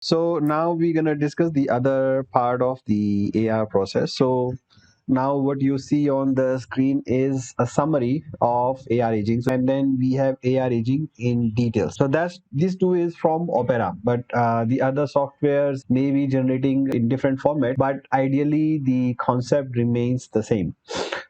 So now we're gonna discuss the other part of the AR process. So now what you see on the screen is a summary of AR aging. So and then we have AR aging in details. So that's these two is from Opera, but the other softwares may be generating in different format. But ideally, the concept remains the same.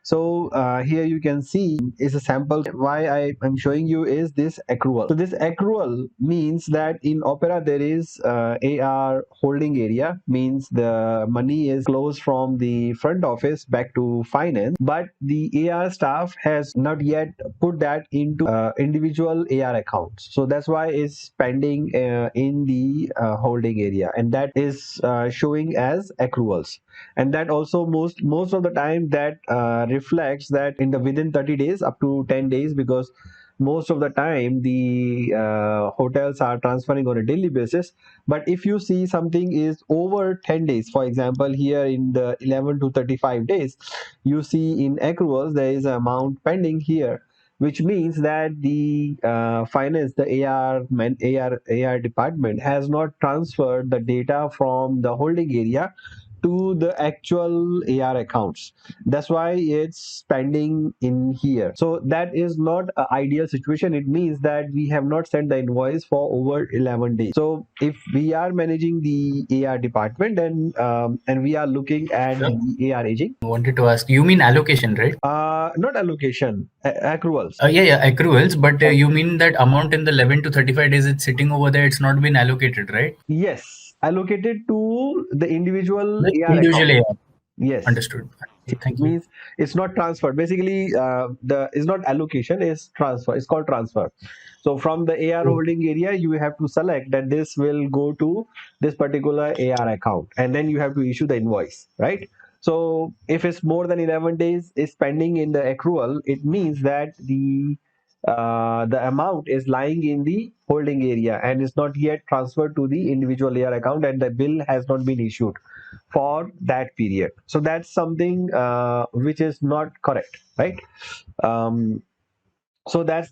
So here you can see is a sample. Why I am showing you is this accrual. So this accrual means that in Opera there is AR holding area, means the money is closed from the front office back to finance, but the AR staff has not yet put that into individual AR accounts. So that's why it's pending in the holding area, and that is showing as accruals. And that also most of the time that reflects that in the within 30 days up to 10 days, because most of the time the hotels are transferring on a daily basis. But if you see something is over 10 days, for example here in the 11 to 35 days, you see in accruals there is an amount pending here, which means that the finance, the AR department has not transferred the data from the holding area to the actual AR accounts. That's why it's pending in here. So that is not an ideal situation. It means that we have not sent the invoice for over 11 days. So if we are managing the AR department, then and we are looking at Sure. the AR aging. Wanted to ask, you mean allocation, right? Not allocation, accruals. Yeah, accruals, but you mean that amount in the 11 to 35 days it's sitting over there, it's not been allocated, right? Yes, allocated to the individual The AR individual account. AR. Yes. Understood. It Thank you. means it's not transferred. Basically, the is not allocation, is transfer. It's called transfer. So from the AR holding area, you have to select that this will go to this particular AR account, and then you have to issue the invoice, right? So if it's more than 11 days is pending in the accrual, it means that the amount is lying in the holding area and is not yet transferred to the individual AR account, and the bill has not been issued for that period. So that's something which is not correct, right? um, so that's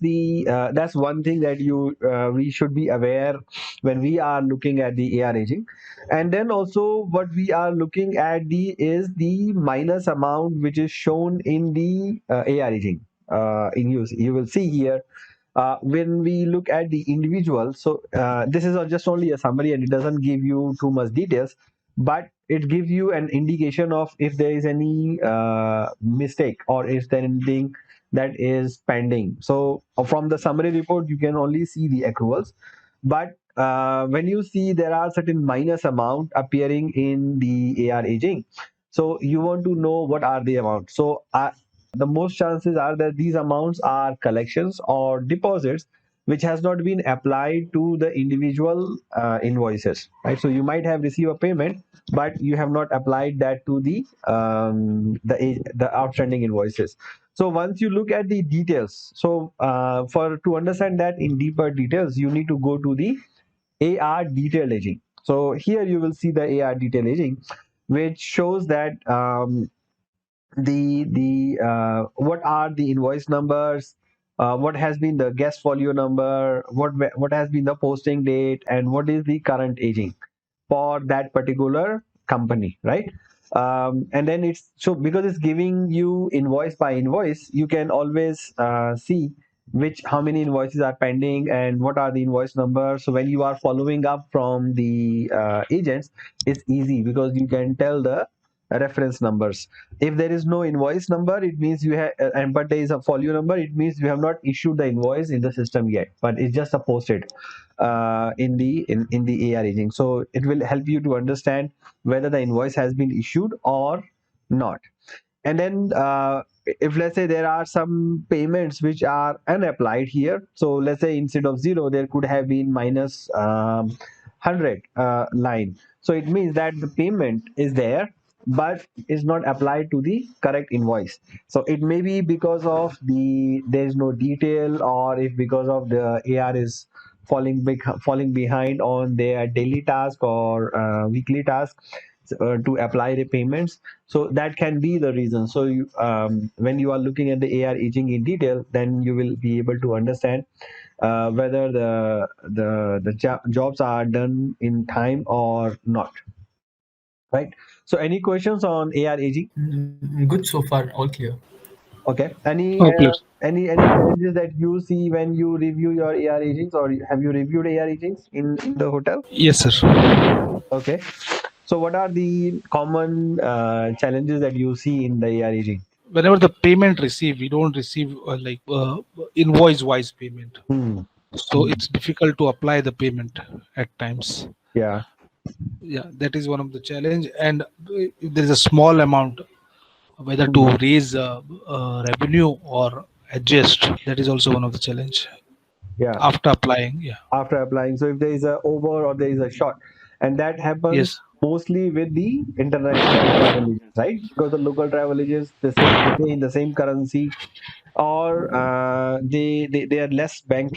one thing that you we should be aware when we are looking at the AR aging. And then also what we are looking at the is the minus amount which is shown in the AR aging in use. You will see here when we look at the individual. So this is just only a summary and it doesn't give you too much details, but it gives you an indication of if there is any mistake or if there anything that is pending. So from the summary report you can only see the accruals, but when you see there are certain minus amount appearing in the AR aging, so you want to know what are the amounts. So the most chances are that these amounts are collections or deposits which has not been applied to the individual invoices, right? So you might have received a payment, but you have not applied that to the outstanding invoices. So once you look at the details, so for to understand that in deeper details, you need to go to the AR detailed aging. So here you will see the AR detailed aging, which shows that the what are the invoice numbers, what has been the guest folio number, what has been the posting date, and what is the current aging for that particular company, right? And then it's so because it's giving you invoice by invoice, you can always see which how many invoices are pending and what are the invoice numbers. So when you are following up from the agents, it's easy because you can tell the reference numbers. If there is no invoice number, it means you have and but there is a folio number, it means you have not issued the invoice in the system yet, but it's just a posted in the AR aging. So it will help you to understand whether the invoice has been issued or not. And then if let's say there are some payments which are unapplied here, so let's say instead of 0 there could have been minus 100 line. So it means that the payment is there but is not applied to the correct invoice. So it may be because of there is no detail, or if because of the AR is falling behind on their daily task or weekly task to apply the payments. So that can be the reason. So when you are looking at the AR aging in detail, then you will be able to understand whether the jobs are done in time or not, right? So any questions on AR aging? Good so far, all clear. Okay. Oh, clear. Any challenges that you see when you review your AR agents, or have you reviewed AR agents in the hotel? Yes, sir. Okay. So what are the common challenges that you see in the AR aging? Whenever the payment receive, we don't receive invoice wise payment, Hmm. so it's difficult to apply the payment at times. Yeah. Yeah, that is one of the challenge. And if there is a small amount, whether to Hmm. raise revenue or adjust, that is also one of the challenge Yeah. after applying. Yeah. After applying. So if there is a over or there is a short, and that happens Yes. mostly with the international travel agents, right? Because the local travel agents, they pay in the same currency, or they are less bank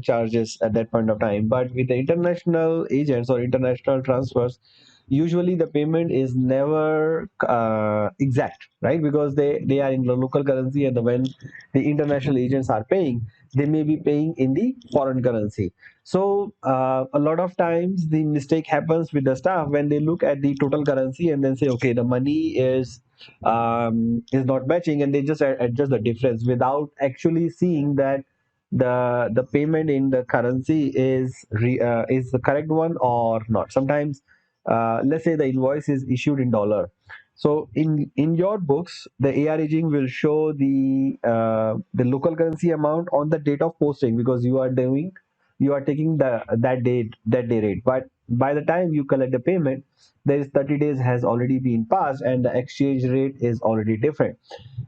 charges at that point of time. But with the international agents or international transfers, usually the payment is never exact, right? Because they are in the local currency, and when the international agents are paying, they may be paying in the foreign currency. So a lot of times the mistake happens with the staff when they look at the total currency and then say, okay, the money is not matching, and they just adjust the difference without actually seeing that the payment in the currency is the correct one or not. Sometimes, let's say the invoice is issued in dollar. So in your books, the AR aging will show the local currency amount on the date of posting, because you are taking that day rate. But by the time you collect the payment, there is 30 days has already been passed, and the exchange rate is already different.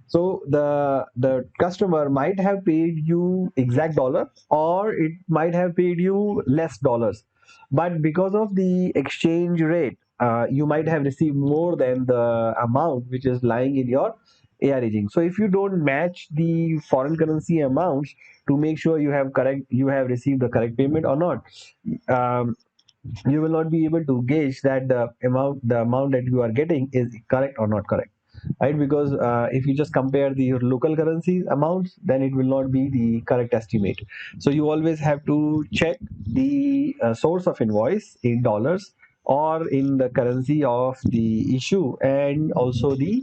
So the customer might have paid you exact dollar, or it might have paid you less dollars, but because of the exchange rate, you might have received more than the amount which is lying in your AR aging. So if you don't match the foreign currency amounts to make sure you have received the correct payment or not, um, you will not be able to gauge that the amount that you are getting is correct or not correct, right? Because if you just compare the local currency amounts, then it will not be the correct estimate. So you always have to check the source of invoice in dollars or in the currency of the issue, and also the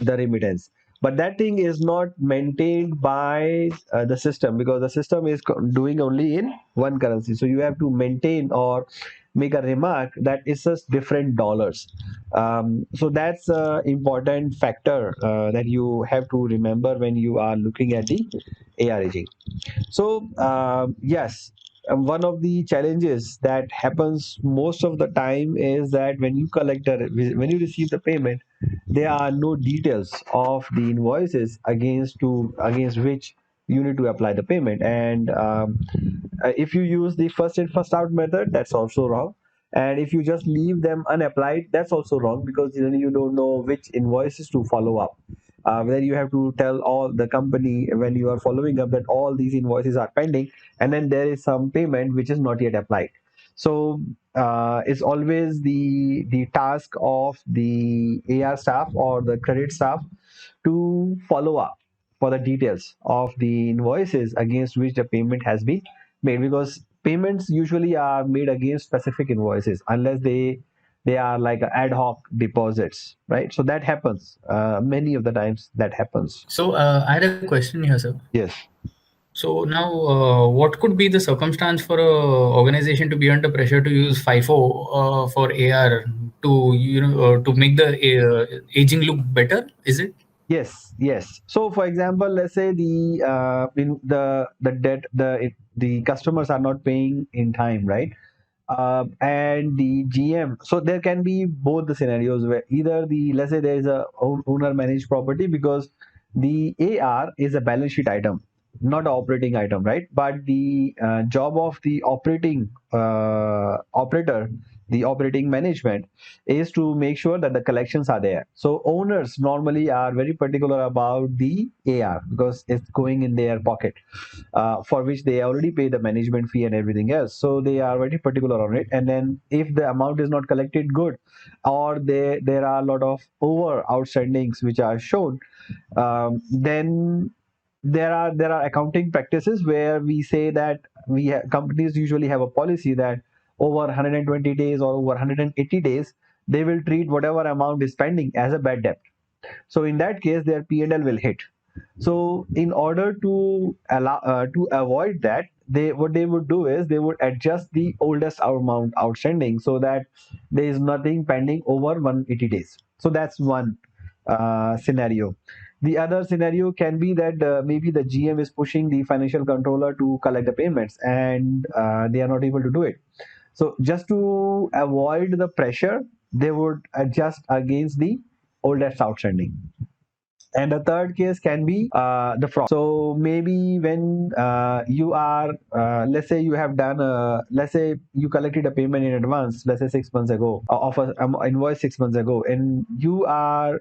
remittance. But that thing is not maintained by the system, because the system is doing only in one currency. So you have to maintain or make a remark that it's just different dollars. So that's an important factor that you have to remember when you are looking at the AR aging. So yes, one of the challenges that happens most of the time is that when you receive the payment, there are no details of the invoices against which you need to apply the payment. And if you use the first in first out method, that's also wrong. And if you just leave them unapplied, that's also wrong, because then you don't know which invoices to follow up. Where you have to tell all the company when you are following up that all these invoices are pending, and then there is some payment which is not yet applied. So it's always the task of the AR staff or the credit staff to follow up for the details of the invoices against which the payment has been made, because payments usually are made against specific invoices unless they are like ad hoc deposits, right? So that happens many of the times, that happens. So I had a question here, sir. Yes. So now, what could be the circumstance for a organization to be under pressure to use FIFO for AR to to make the aging look better? Is it? Yes, yes. So, for example, let's say the debt the customers are not paying in time, right? And the GM. So there can be both the scenarios where either the let's say there is a owner managed property, because the AR is a balance sheet item, not an operating item, right? But the job of the operator, the operating management, is to make sure that the collections are there. So owners normally are very particular about the AR because it's going in their pocket, for which they already pay the management fee and everything else. So they are very particular on it. And then if the amount is not collected good, or there are a lot of over outstandings which are shown, then there are accounting practices where we say that companies usually have a policy that over 120 days or over 180 days they will treat whatever amount is pending as a bad debt. So in that case, their P&L will hit. So in order to avoid that, what they would do is they would adjust the oldest amount outstanding so that there is nothing pending over 180 days. So that's one scenario. The other scenario can be that maybe the GM is pushing the financial controller to collect the payments and they are not able to do it. So just to avoid the pressure, they would adjust against the oldest outstanding. And the third case can be the fraud. So maybe when you are, let's say you have done, let's say you collected a payment in advance, let's say 6 months ago, of an invoice 6 months ago, and you are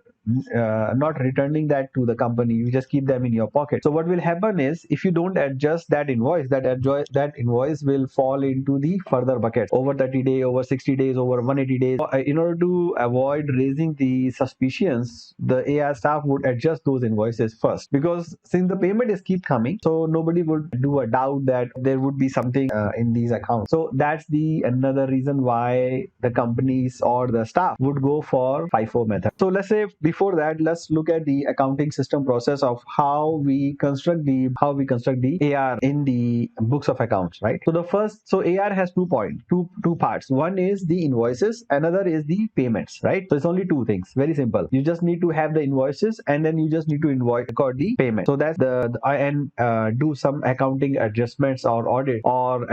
not returning that to the company, you just keep them in your pocket. So what will happen is, if you don't adjust that invoice, that invoice will fall into the further buckets over 30 days, over 60 days, over 180 days. In order to avoid raising the suspicions, the AR staff would adjust those invoices first, because since the payment is keep coming, so nobody would do a doubt that there would be something in these accounts. So that's the another reason why the companies or the staff would go for FIFO method. So let's say before that, let's look at the accounting system process of how we construct the AR in the books of accounts, right? So AR has two parts. One is the invoices, another is the payments, right? So it's only two things, very simple. You just need to have the invoices, and then you just need to record the payment. So that's and do some accounting adjustments or audit or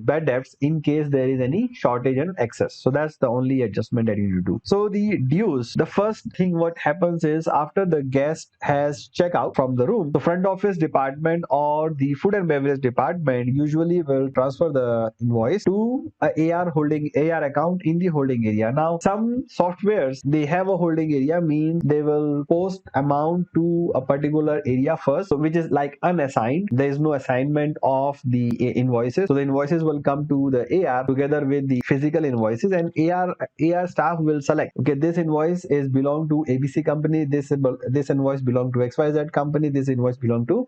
bad debts in case there is any shortage and excess. So that's the only adjustment that you need to do. So the dues, the first thing what happens is, after the guest has checked out from the room, the front office department or the food and beverage department usually will transfer the invoice to a AR account in the holding area. Now some softwares, they have a holding area, means they will post amount to a particular area first, so which is like unassigned. There is no assignment of the invoices, so the invoices will come to the AR together with the physical invoices, and AR staff will select, okay, this invoice is belong to ABC company, this invoice belong to XYZ company, this invoice belong to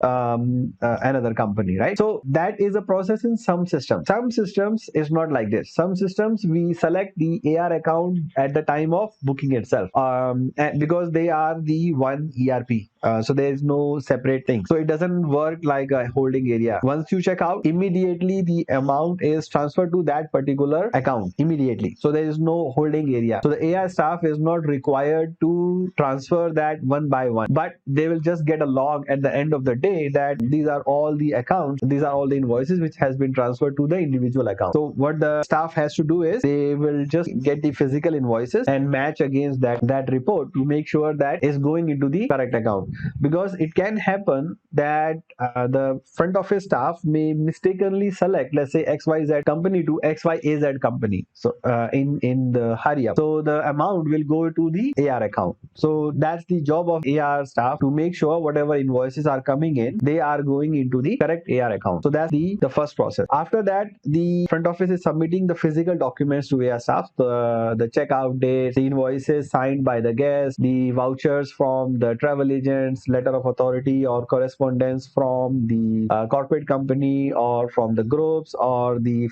another company, right? So that is a process in some systems. Some systems is not like this. Some systems we select the AR account at the time of booking itself, and because they are the one ERP, so there is no separate thing. So it doesn't work like a holding area. Once you check out, immediately the amount is transferred to that particular account immediately. So there is no holding area. So the AR staff is not required to transfer that one by one, but they will just get a log at the end of the day that these are all the accounts, these are all the invoices which has been transferred to the individual account. So what the staff has to do is, they will just get the physical invoices and match against that report to make sure that is going into the correct account. Because it can happen that the front office staff may mistakenly select, let's say, XYZ company to XYAZ company, so in the hurry up, so the amount will go to the AR account. So that's the job of AR staff, to make sure whatever invoices are coming in, they are going into the correct AR account. So that's the first process. After that, the front office is submitting the physical documents to AR staff, the checkout date, the invoices signed by the guest, the vouchers from the travel agents, letter of authority or correspondence from the corporate company or from the groups, or the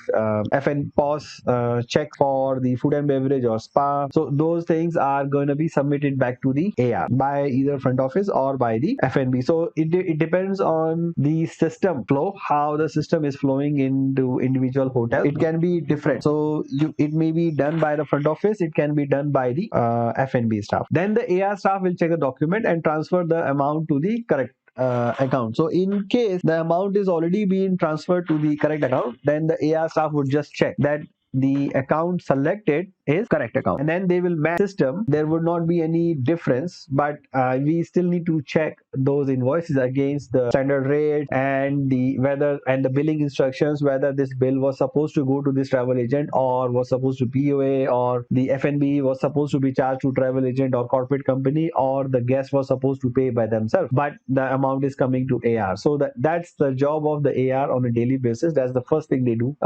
POS check for the food and beverage or spa. So those things are going to be submitted back to the AR by either front office or by the F&B. So it depends on the system flow, how the system is flowing into individual hotel. It can be different. So it may be done by the front office, it can be done by the F&B staff. Then the AR staff will check the document and transfer the amount to the correct account. So in case the amount is already being transferred to the correct account, then the AR staff would just check that the account selected is correct account, and then they will match system. There would not be any difference, but we still need to check those invoices against the standard rate and the billing instructions, whether this bill was supposed to go to this travel agent or was supposed to POA, or the F&B was supposed to be charged to travel agent or corporate company, or the guest was supposed to pay by themselves, but the amount is coming to AR. So that's the job of the AR on a daily basis. That's the first thing they do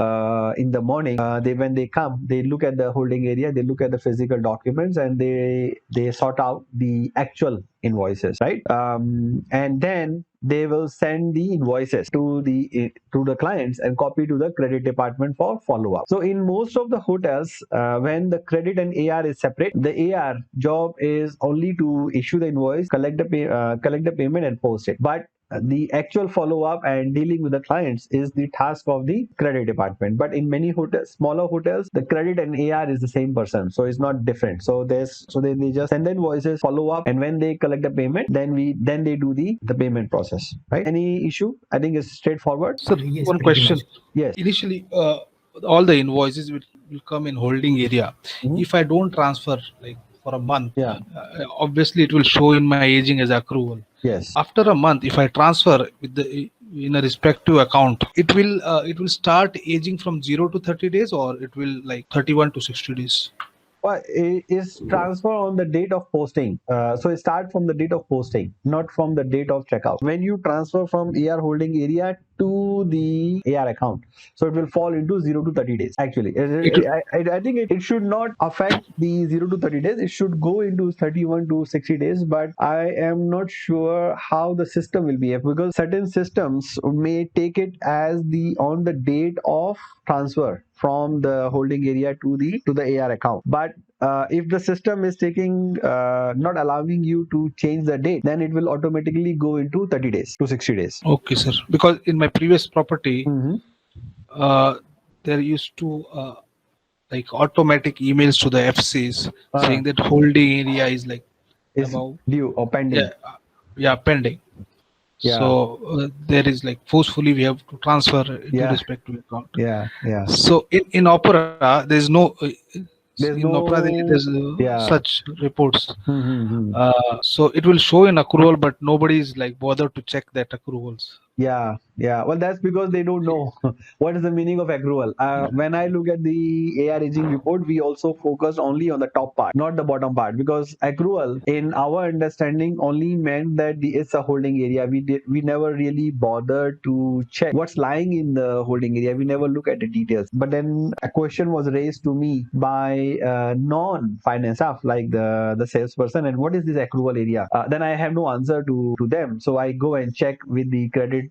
in the morning. When they come, they look at the holding holding area, they look at the physical documents and they sort out the actual invoices, right? And then they will send the invoices to the clients and copy to the credit department for follow-up. So in most of the hotels, when the credit and AR is separate, the AR job is only to issue the invoice, collect the payment and post it. But the actual follow-up and dealing with the clients is the task of the credit department. But in many hotels, smaller hotels, the credit and AR is the same person, so it's not different. So they just send the invoices, follow up, and when they collect the payment, then they do the payment process, right? Any issue? I think it's straightforward. So Yes, one pretty question. much. Yes. Initially, all the invoices will come in holding area. Mhm. If I don't transfer like for a month, Yeah. obviously it will show in my aging as accrual. Yes. After a month, if I transfer in a respective account, it will start aging from 0 to 30 days, or it will like 31 to 60 days. Well, it is transfer on the date of posting. So it starts from the date of posting, not from the date of checkout. When you transfer from AR holding area to the AR account, so it will fall into 0 to 30 days. Actually, I think it should not affect the 0 to 30 days. It should go into 31 to 60 days. But I am not sure how the system will behave, because certain systems may take it as on the date of transfer from the holding area to the AR account. But if the system is not allowing you to change the date, then it will automatically go into 30 days to 60 days. Okay, sir. Because in my previous property, Mhm. there used to like automatic emails to the FCs Ah. saying that holding area is like Is above, due or pending. pending. Yeah. So there is like forcefully we have to transfer into Yeah. respective account. Yeah. So in Opera, there's no. There's in Opera, there's yeah. such reports. Mhm. So it will show in accrual, but nobody is like bothered to check that accruals. Yeah. Well, that's because they don't know what is the meaning of accrual. When I look at the AR aging report, we also focus only on the top part, not the bottom part, because accrual, in our understanding, only meant that it's a holding area. We never really bothered to check what's lying in the holding area. We never look at the details. But then a question was raised to me by non-finance staff, like the salesperson, and what is this accrual area? Then I have no answer to them. So I go and check with the credit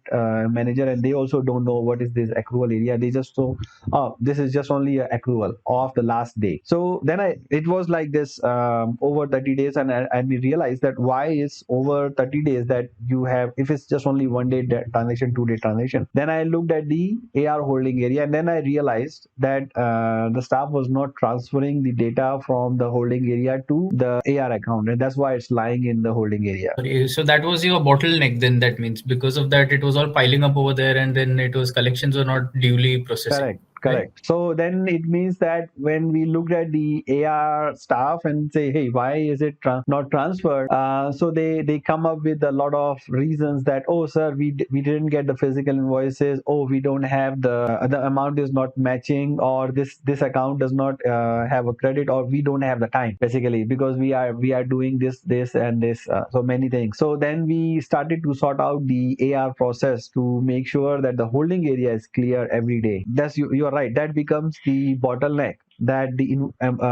manager, and they also don't know what is this accrual area. They just know, oh, this is just only an accrual of the last day. So then it was like this over 30 days, and we realized that why is over 30 days that you have, if it's just only 1 day transaction, 2 day transaction. Then I looked at the AR holding area, and then I realized that the staff was not transferring the data from the holding area to the AR account, and that's why it's lying in the holding area. So that was your bottleneck then. That means because of that, it was all piling up over there, and then collections were not duly processing. Correct. So then it means that when we looked at the AR staff and say, hey, why is it not transferred? So they come up with a lot of reasons that, oh, sir, we didn't get the physical invoices. Oh, we don't have the amount is not matching, or this account does not have a credit, or we don't have the time, basically, because we are doing this and this, so many things. So then we started to sort out the AR process to make sure that the holding area is clear every day. You're right, that becomes the bottleneck, that the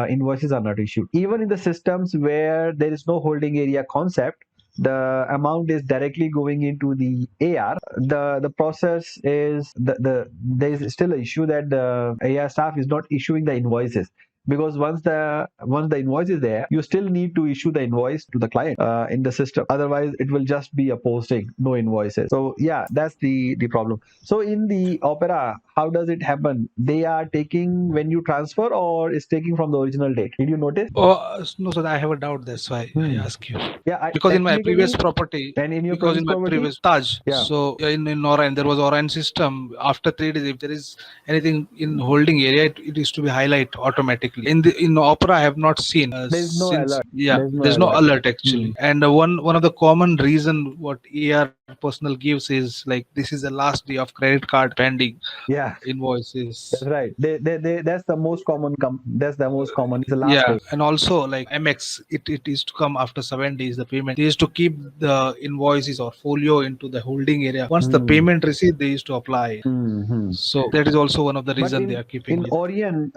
invoices are not issued. Even in the systems where there is no holding area concept, the amount is directly going into the AR. The process is there is still an issue that the AR staff is not issuing the invoices. Because once the invoice is there, you still need to issue the invoice to the client in the system. Otherwise, it will just be a posting, no invoices. So yeah, that's the problem. So in the Opera, how does it happen? They are taking when you transfer, or is taking from the original date? Did you notice? No, so I have a doubt. That's why I ask you. Yeah, because in my previous property, and in your because in my property? previous Taj, Yeah. so in Orion there was Orion system. After 3 days, if there is anything in holding area, it is to be highlight automatically. In Opera, I have not seen. There's no alert. Yeah, there's no alert actually. And one of the common reason what AR personal gives is like, this is the last day of credit card pending Yeah, invoices. that's right. That's the most common. That's the most common. It's the last Yeah, day. and also like MX, it is to come after 7 days. The payment, they used to keep the invoices or folio into the holding area. Once the payment received, they used to apply. Mm-hmm. So that is also one of the But reason they are keeping in it. Orion,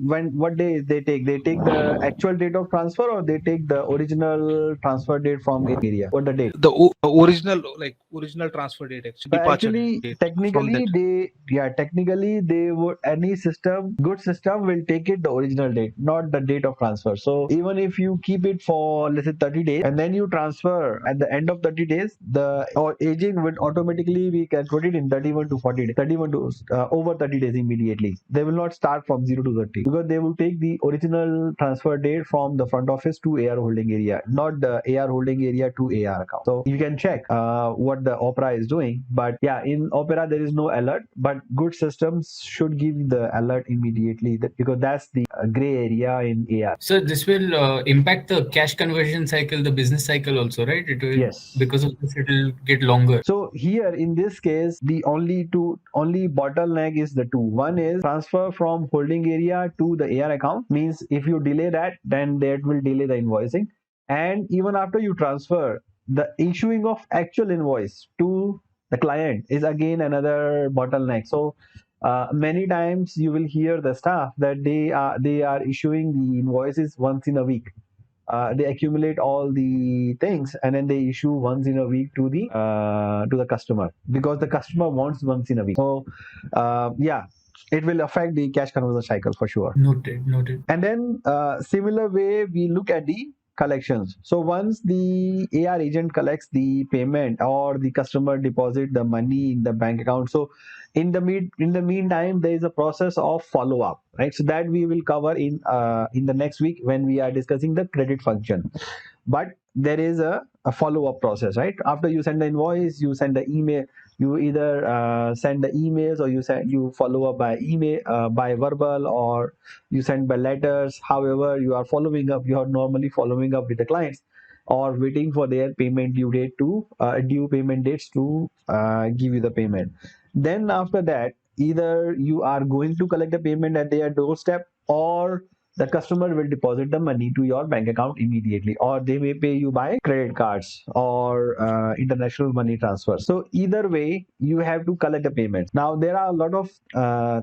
when what day they take? They take the actual date of transfer, or they take the original transfer date from area. What the date? The original transfer date, actually But departure actually, date from technically, that. technically they would, any system, good system will take it the original date, not the date of transfer. So even if you keep it for let's say 30 days and then you transfer at the end of 30 days, the or aging will automatically be calculated in 31 to 40 days, 31 to over 30 days immediately. They will not start from 0 to 30 because they will take the original transfer date from the front office to AR holding area, not the AR holding area to AR account. So you can check what the Opera is doing. But yeah, in Opera there is no alert, but good systems should give the alert immediately because that's the gray area in AR. So this will impact the cash conversion cycle, the business cycle also, right? It will, Yes. because of this, it will get longer. So here in this case, the only bottleneck is the two. One is transfer from holding area to the AR account. Means if you delay that, then that will delay the invoicing. And even after you transfer, the issuing of actual invoice to the client is again another bottleneck. So many times you will hear the staff that they are issuing the invoices once in a week. They accumulate all the things and then they issue once in a week to the customer because the customer wants once in a week. So yeah, it will affect the cash conversion cycle for sure. Noted. And then similar way we look at the collections. So once the AR agent collects the payment or the customer deposit the money in the bank account, so in the meantime there is a process of follow up, right? So that we will cover in the next week when we are discussing the credit function. But there is a follow up process, right? After you send the invoice, you send the email, you either send the emails or you follow up by email, by verbal, or you send by letters. However you are following up, you are normally following up with the clients or waiting for their payment due payment dates to give you the payment. Then after that, either you are going to collect the payment at their doorstep, or the customer will deposit the money to your bank account immediately, or they may pay you by credit cards or international money transfer. So either way you have to collect the payments. Now there are a lot of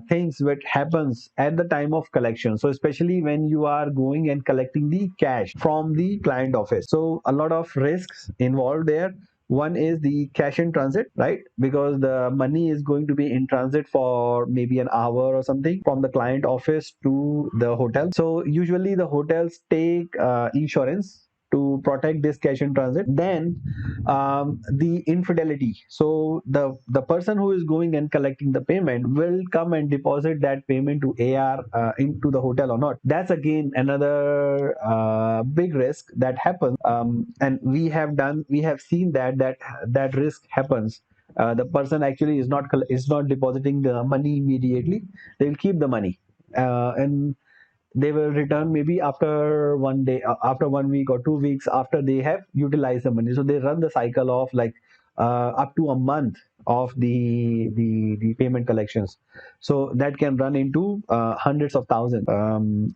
things that happens at the time of collection, so especially when you are going and collecting the cash from the client office, so a lot of risks involved there. One is the cash in transit, right? Because the money is going to be in transit for maybe an hour or something from the client office to the hotel. So usually the hotels take insurance to protect this cash in transit. Then the infidelity. So the person who is going and collecting the payment will come and deposit that payment to AR into the hotel or not. That's again another big risk that happens. And we have seen that risk happens. The person actually is not depositing the money immediately. They will keep the money and they will return maybe after 1 day, after 1 week or 2 weeks after they have utilized the money. So they run the cycle of like up to a month of the payment collections. So that can run into hundreds of thousands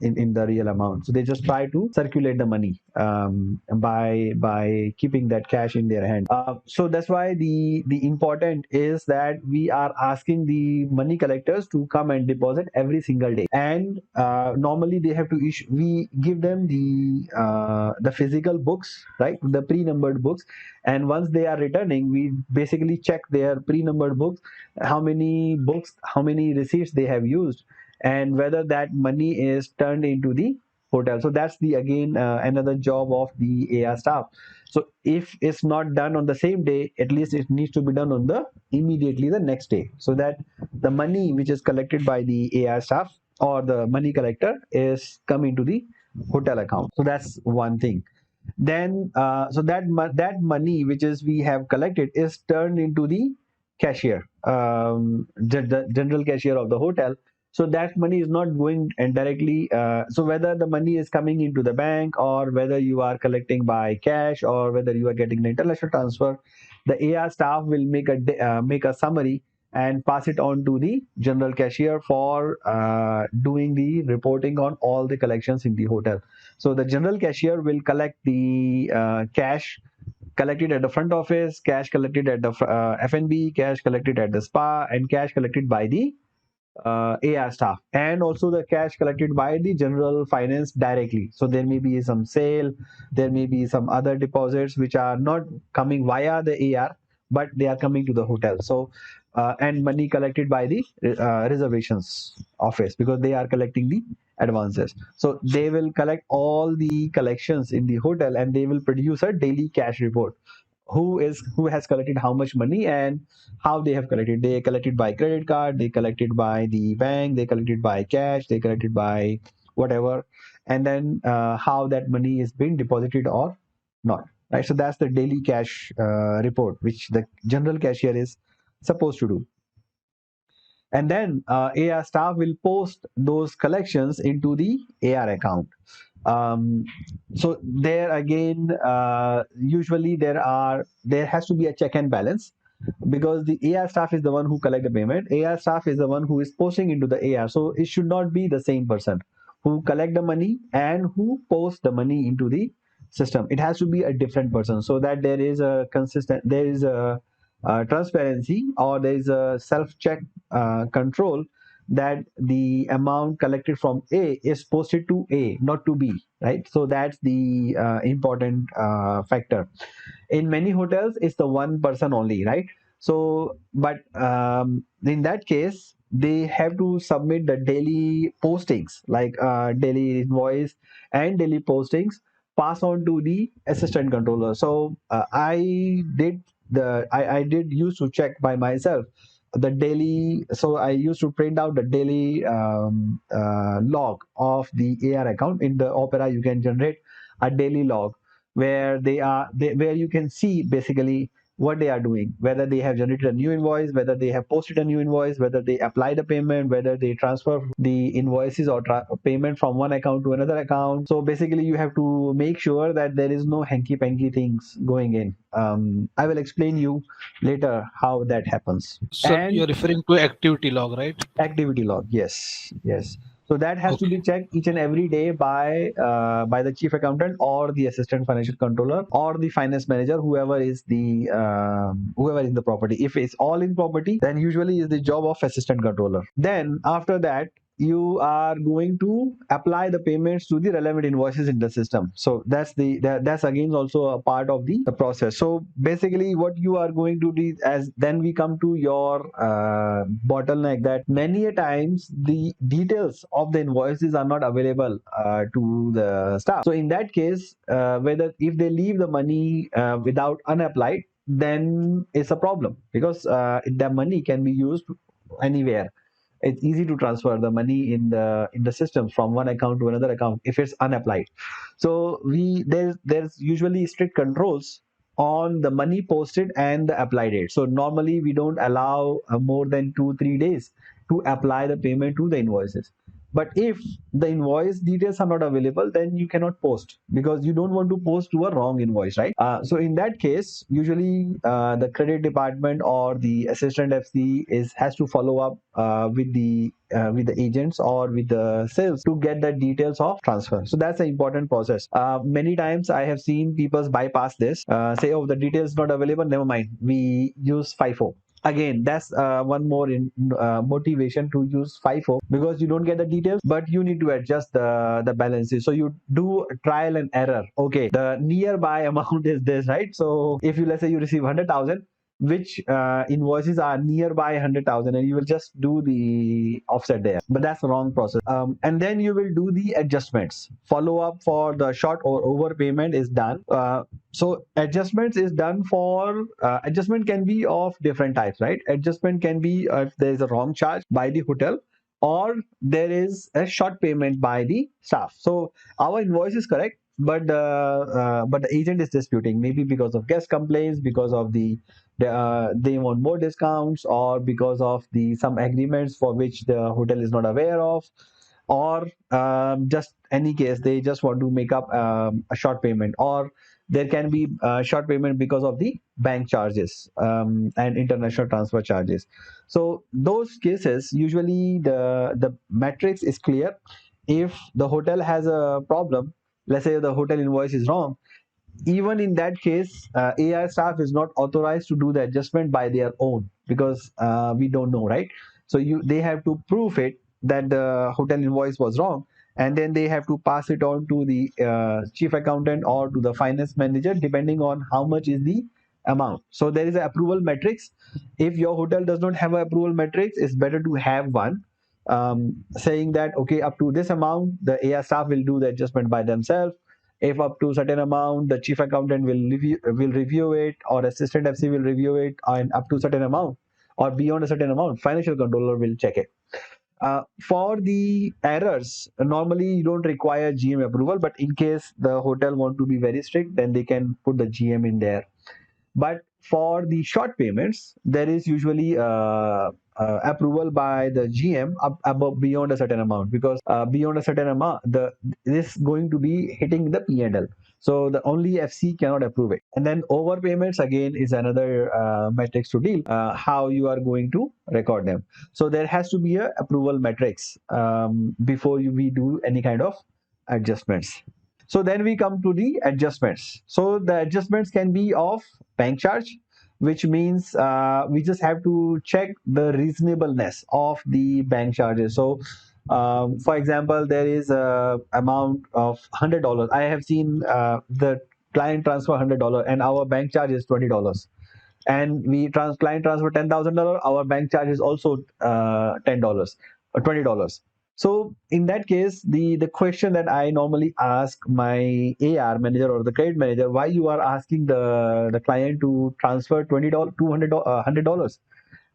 in the real amount. So they just try to circulate the money by keeping that cash in their hand. So that's why the important is that we are asking the money collectors to come and deposit every single day. And normally they have to issue. We give them the physical books, right? The pre-numbered books. And once they are returning, we basically check their pre-numbered books, how many receipts they have used, and whether that money is turned into the hotel. So that's the again another job of the AR staff. So if it's not done on the same day, at least it needs to be done on the immediately the next day, so that the money which is collected by the AR staff or the money collector is coming to the hotel account. So that's one thing. Then so that money which is we have collected is turned into the cashier, the general cashier of the hotel. So that money is not going and directly, so whether the money is coming into the bank or whether you are collecting by cash or whether you are getting the international transfer, the AR staff will make a summary and pass it on to the general cashier for doing the reporting on all the collections in the hotel. So the general cashier will collect the cash collected at the front office, cash collected at the F&B, cash collected at the spa, and cash collected by the AR staff, and also the cash collected by the general finance directly. So there may be some sale, there may be some other deposits which are not coming via the AR, but they are coming to the hotel. So and money collected by the reservations office, because they are collecting the advances. So they will collect all the collections in the hotel, and they will produce a daily cash report. Who has collected how much money and how they have collected. They collected by credit card, they collected by the bank, they collected by cash, they collected by whatever, and then how that money is being deposited or not. Right. So that's the daily cash report which the general cashier is supposed to do. And then AR staff will post those collections into the AR account. So there again, usually there has to be a check and balance, because the AR staff is the one who collect the payment. AR staff is the one who is posting into the AR. So it should not be the same person who collect the money and who post the money into the system. It has to be a different person, so that there is a transparency, or there is a self-check control, that the amount collected from A is posted to A, not to B, right? So that's the important factor. In many hotels, it's the one person only, right? So, but in that case, they have to submit the daily postings, like daily invoice and daily postings, pass on to the assistant controller. So I did used to check by myself the daily. So I used to print out the daily log of the AR account. In the Opera, you can generate a daily log where where you can see basically what they are doing, whether they have generated a new invoice, whether they have posted a new invoice, whether they apply the payment, whether they transfer the invoices or payment from one account to another account. So basically you have to make sure that there is no hanky-panky things going in. I will explain you later how that happens. So And you're referring to activity log, right? activity log, yes. So that has to be checked each and every day by the chief accountant or the assistant financial controller or the finance manager, whoever is in the property. If it's all in property, then usually is the job of assistant controller. Then after that, you are going to apply the payments to the relevant invoices in the system. So that's again also a part of the process. So basically what you are going to do, as then we come to your bottleneck, that many a times the details of the invoices are not available to the staff. So in that case, whether if they leave the money without unapplied, then it's a problem, because the money can be used anywhere. It's easy to transfer the money in the system from one account to another account if it's unapplied. So there's usually strict controls on the money posted and the apply date. So normally we don't allow more than 2-3 days to apply the payment to the invoices. But if the invoice details are not available, then you cannot post, because you don't want to post to a wrong invoice, right? So in that case, usually the credit department or the assistant FC has to follow up with the agents or with the sales to get the details of transfer. So that's an important process. Many times I have seen people bypass this, say, oh, the details not available, never mind, we use FIFO. Again, that's one more motivation to use FIFO, because you don't get the details, but you need to adjust the balances. So you do trial and error. Okay, the nearby amount is this, right? So if you, let's say you receive 100,000, which invoices are nearby 100,000, and you will just do the offset there. But that's the wrong process. And then you will do the adjustments. Follow up for the short or overpayment is done. So adjustments is done for adjustment can be of different types, right? Adjustment can be if there is a wrong charge by the hotel, or there is a short payment by the staff. So our invoice is correct, but the agent is disputing, maybe because of guest complaints, because of they want more discounts, or because of some agreements for which the hotel is not aware of, or just any case, they just want to make up a short payment, or there can be short payment because of the bank charges and international transfer charges. So those cases, usually the matrix is clear. If the hotel has a problem, let's say the hotel invoice is wrong, even in that case, AI staff is not authorized to do the adjustment by their own, because we don't know, right? So they have to prove it that the hotel invoice was wrong, and then they have to pass it on to the chief accountant or to the finance manager, depending on how much is the amount. So there is an approval matrix. If your hotel does not have an approval matrix, it's better to have one, saying that okay, up to this amount the AI staff will do the adjustment by themselves. If up to certain amount, the chief accountant will review it, or assistant FC will review it, and up to certain amount or beyond a certain amount, financial controller will check it. For the errors, normally you don't require GM approval, but in case the hotel want to be very strict, then they can put the GM in there. But for the short payments, there is usually approval by the GM above beyond a certain amount, because beyond a certain amount, this going to be hitting the P&L. So the only FC cannot approve it. And then overpayments again is another matrix to deal. How you are going to record them. So there has to be a approval matrix before we do any kind of adjustments. So then we come to the adjustments. So the adjustments can be of bank charge, which means we just have to check the reasonableness of the bank charges. So for example, there is a amount of $100. I have seen the client transfer $100 and our bank charge is $20. And client transfer $10,000, our bank charge is also $10 or $20. So in that case, the question that I normally ask my AR manager or the credit manager, why you are asking the client to transfer $20, $200, $100?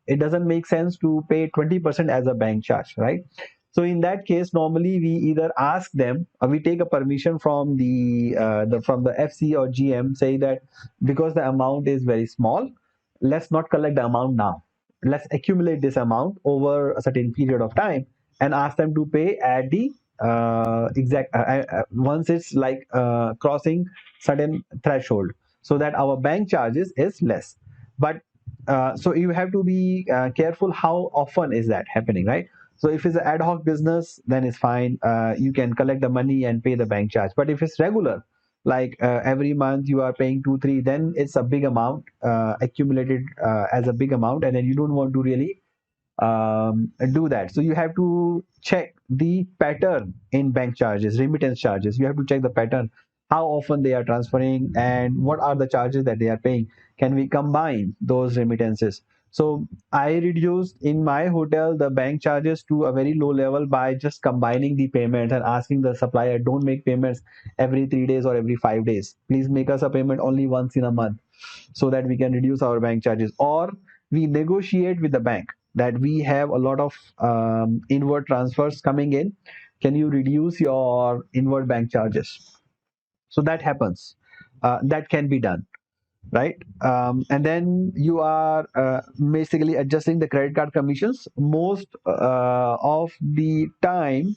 It doesn't make sense to pay 20% as a bank charge, right? So in that case, normally we either ask them, or we take a permission from the FC or GM, saying that because the amount is very small, let's not collect the amount now. Let's accumulate this amount over a certain period of time and ask them to pay at the exact once it's like crossing certain threshold, so that our bank charges is less. But so you have to be careful how often is that happening, right? So if it's an ad hoc business, then it's fine. You can collect the money and pay the bank charge. But if it's regular, like every month you are paying 2 3, then it's a big amount accumulated as a big amount, and then you don't want to really do that. So you have to check the pattern in bank charges, remittance charges. You have to check the pattern, how often they are transferring and what are the charges that they are paying. Can we combine those remittances? So I reduced in my hotel the bank charges to a very low level by just combining the payments and asking the supplier, don't make payments every 3 days or every 5 days. Please make us a payment only once in a month, so that we can reduce our bank charges. Or we negotiate with the bank that we have a lot of inward transfers coming in. Can you reduce your inward bank charges? So that happens. That can be done, right? And then you are basically adjusting the credit card commissions. Most of the time,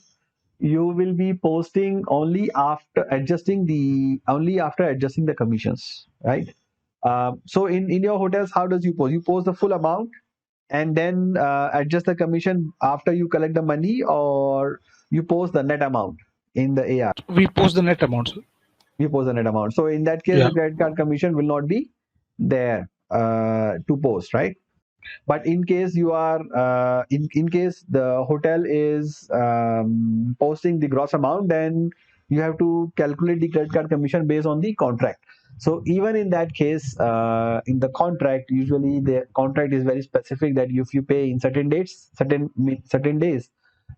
you will be posting only after adjusting the commissions, right? So in your hotels, how does you post? You post the full amount and then adjust the commission after you collect the money, or you post the net amount in the AR? We post the net amount, sir. You post the net amount. So in that case, Yeah. the credit card commission will not be there to post, right? But in case you are in case the hotel is posting the gross amount, then you have to calculate the credit card commission based on the contract. So even in that case, in the contract, usually the contract is very specific that if you pay in certain dates, certain days,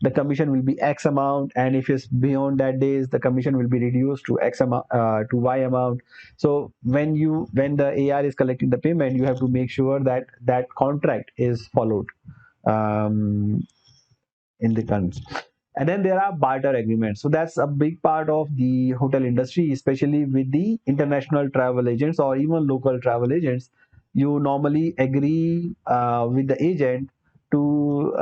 the commission will be X amount, and if it's beyond that days, the commission will be reduced to X amount to Y amount. So when the AR is collecting the payment, you have to make sure that that contract is followed in the terms. And then there are barter agreements. So that's a big part of the hotel industry, especially with the international travel agents or even local travel agents. You normally agree with the agent to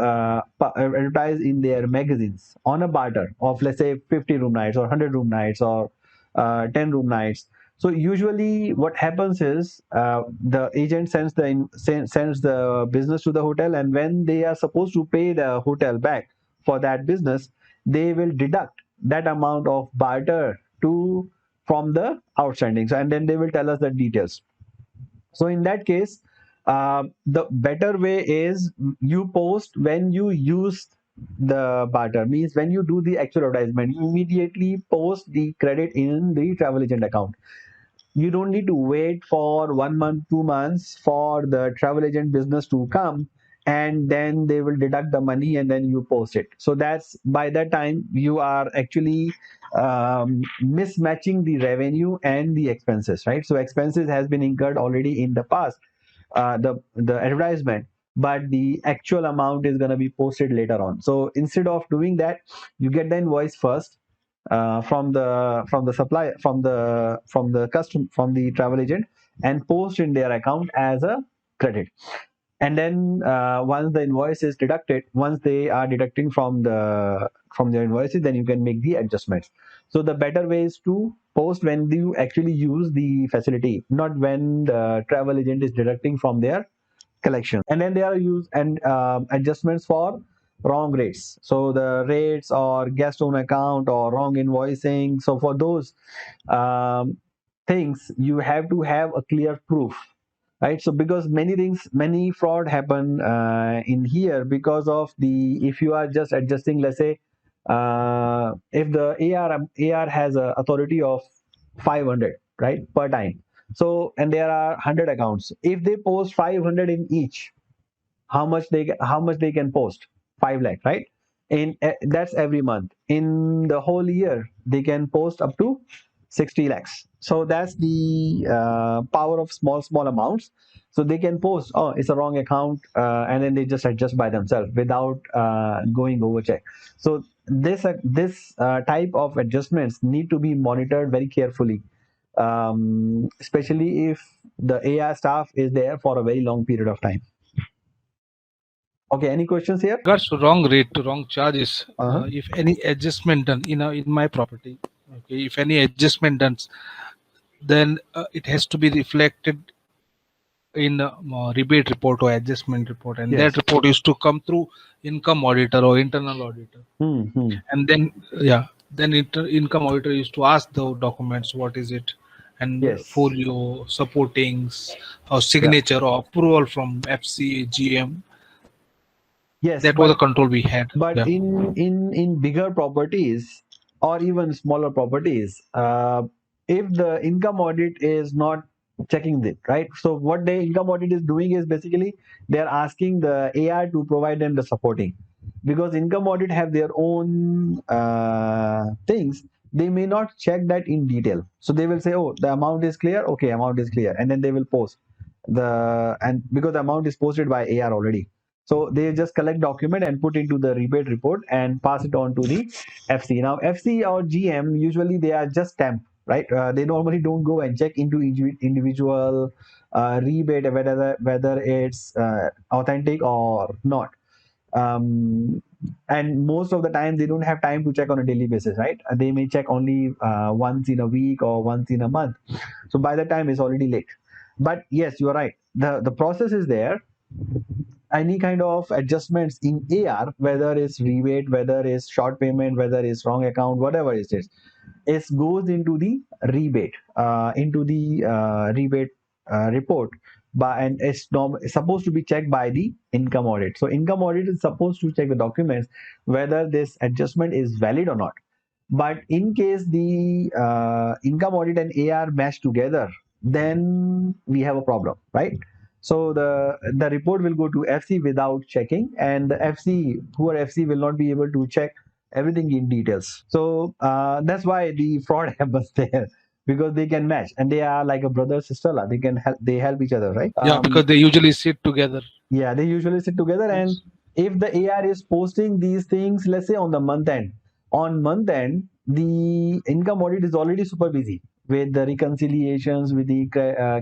advertise in their magazines on a barter of, let's say, 50 room nights or 100 room nights or 10 room nights. So usually what happens is the agent sends the business to the hotel, and when they are supposed to pay the hotel back for that business, they will deduct that amount of barter to from the outstanding. So, and then they will tell us the details. So in that case, the better way is you post when you use the barter, means when you do the actual advertisement, you immediately post the credit in the travel agent account. You don't need to wait for 1 month, 2 months for the travel agent business to come, and then they will deduct the money and then you post it. So that's, by that time you are actually mismatching the revenue and the expenses, right? So expenses has been incurred already in the past, the advertisement, but the actual amount is going to be posted later on. So instead of doing that, you get the invoice first from the supplier, from the custom from the travel agent, and post in their account as a credit. And then once the invoice is deducted, once they are deducting from their invoices, then you can make the adjustments. So the better way is to post when you actually use the facility, not when the travel agent is deducting from their collection. And then there are use and adjustments for wrong rates, so the rates or guest own account or wrong invoicing. So for those um, things, you have to have a clear proof, right? So because many fraud happen in here because of the, if you are just adjusting, let's say if the AR has a authority of 500, right, per time. So, and there are 100 accounts. If they post 500 in each, how much they can post? 5 lakh, right? In that's every month. In the whole year, they can post up to 60 lakhs. So that's the power of small amounts. So they can post, oh, it's a wrong account, and then they just adjust by themselves without going over check. So this type of adjustments need to be monitored very carefully, especially if the AI staff is there for a very long period of time. Okay, any questions here? Regards to wrong rate, to wrong charges, Uh-huh. if any adjustment done in my property, okay, if any adjustment done, then it has to be reflected in rebate report or adjustment report, and Yes. that report used to come through income auditor or internal auditor. Hmm. And then income auditor used to ask the documents, what is it, and Yes. folio supportings or signature or approval from FC GM. Yes, That was the control we had. but Yeah. in bigger properties or even smaller properties, if the income audit is not checking it, right? So what the income audit is doing is basically they're asking the AI to provide them the supporting, because income audit have their own things. They may not check that in detail, so they will say, oh, the amount is clear, okay, amount is clear, and then they will post the, and because the amount is posted by AR already, so they just collect document and put into the rebate report and pass it on to the FC. Now FC or GM, usually they are just stamp, right? They normally don't go and check into individual rebate, whether it's authentic or not. And most of the time they don't have time to check on a daily basis, right? They may check only once in a week or once in a month. So by the time it's already late. But yes, you are right. The process is there. Any kind of adjustments in AR, whether it's rebate, whether it's short payment, whether it's wrong account, whatever it is, it goes into the rebate, report, and it's supposed to be checked by the income audit. So income audit is supposed to check the documents whether this adjustment is valid or not. But in case the income audit and AR match together, then we have a problem, right? So the report will go to FC without checking, and the poor FC will not be able to check everything in details. So that's why the fraud happens there, because they can match and they are like a brother sister. They help each other, right? Yeah, because they usually sit together. Yeah, they usually sit together. And if the AR is posting these things, let's say on the month end, the income audit is already super busy with the reconciliations, with the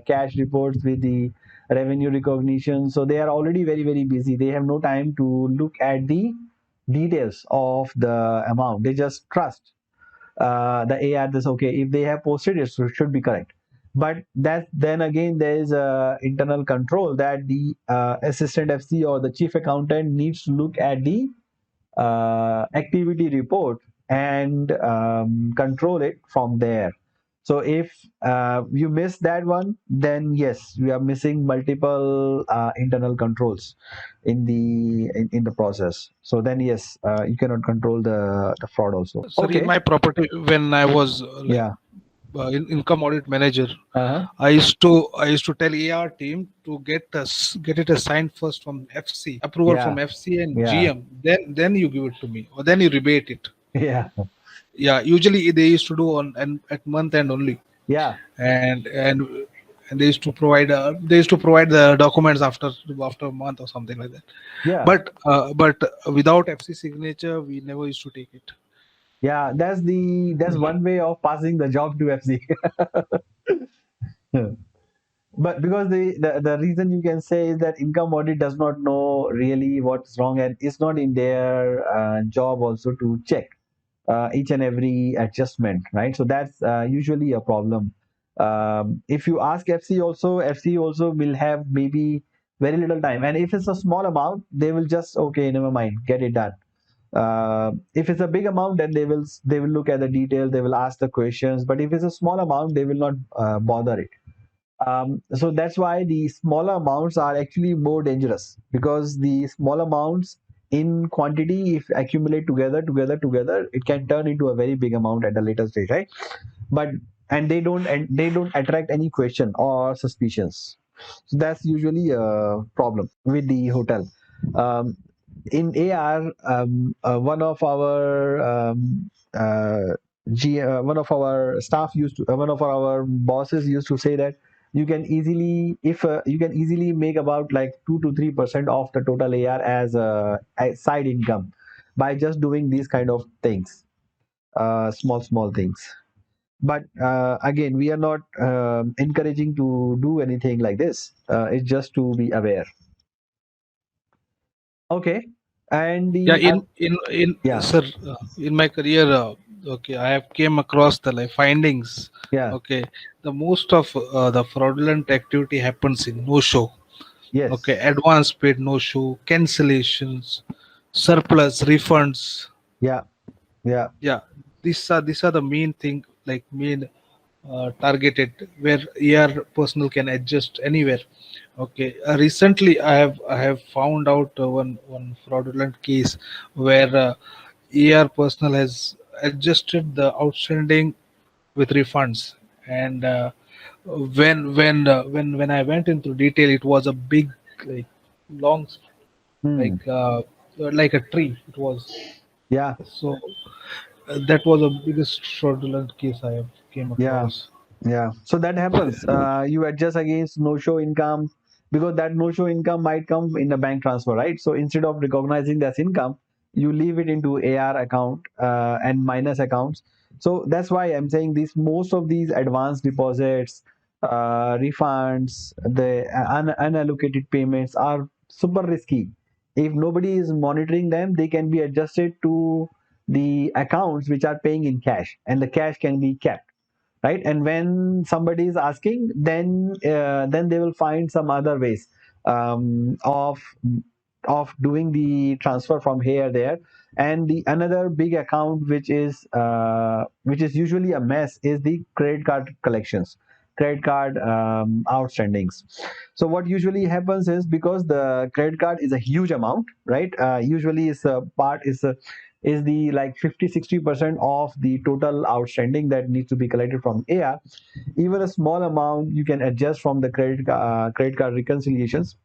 cash reports, with the revenue recognition. So they are already very, very busy. They have no time to look at the details of the amount. They just trust the AR. This, okay, if they have posted it, so it should be correct. But that then again there is a internal control that the assistant FC or the chief accountant needs to look at the activity report and control it from there. So if you miss that one, then yes, we are missing multiple internal controls in the process. So then yes, you cannot control the fraud also. Sorry, in Okay. my property, when I was Yeah. income audit manager, Uh-huh. I used to tell AR team to get it assigned first from FC, approval Yeah. from FC and Yeah. GM. Then you give it to me, or then you rebate it. Yeah. Yeah, usually they used to do on and at month end only, Yeah. and they used to provide the documents after a month or something like that. Yeah. But without FC signature, we never used to take it. Yeah. That's one way of passing the job to FC. But because the reason you can say is that income audit does not know really what's wrong, and it's not in their job also to check each and every adjustment, right? So that's usually a problem. If you ask FC also will have maybe very little time, and if it's a small amount, they will just okay, never mind, get it done. If it's a big amount, then they will look at the detail, they will ask the questions. But if it's a small amount, they will not bother it. So that's why the smaller amounts are actually more dangerous, because the small amounts in quantity, if accumulate together, it can turn into a very big amount at a later stage, right? But and they don't attract any question or suspicions. So that's usually a problem with the hotel. Um, in AR, one of our one of our staff used to, one of our bosses used to say that you can easily make about like 2 to 3% of the total AR as a side income by just doing these kind of things, small things. But again, we are not encouraging to do anything like this. It's just to be aware. Okay, and Yeah, the in yeah, sir, in my career, okay, I have came across the like findings. yeah, Okay, the most of the fraudulent activity happens in no show. yes, Okay, advance paid no show, cancellations, surplus refunds. yeah, yeah, Yeah, these are the main thing, like main targeted, where ER personnel can adjust anywhere. Okay, recently I have found out one fraudulent case where ER personnel has adjusted the outstanding with refunds, and when I went into detail, it was a big, like, long, hmm, like a tree. It was yeah, so that was the biggest fraudulent case I have came yeah. across. Yeah, so that happens. You adjust against no-show income, because that no-show income might come in a bank transfer, right? So instead of recognizing that income, you leave it into AR account and minus accounts. So that's why I'm saying this. Most of these advanced deposits, refunds, the unallocated payments are super risky. If nobody is monitoring them, they can be adjusted to the accounts which are paying in cash, and the cash can be kept, right? And when somebody is asking, then they will find some other ways of doing the transfer from here there. And the another big account which is usually a mess is the credit card collections, credit card outstandings. So what usually happens is, because the credit card is a huge amount, right? Usually is a part is the like 50-60% of the total outstanding that needs to be collected from AR. Even a small amount you can adjust from the credit card reconciliations,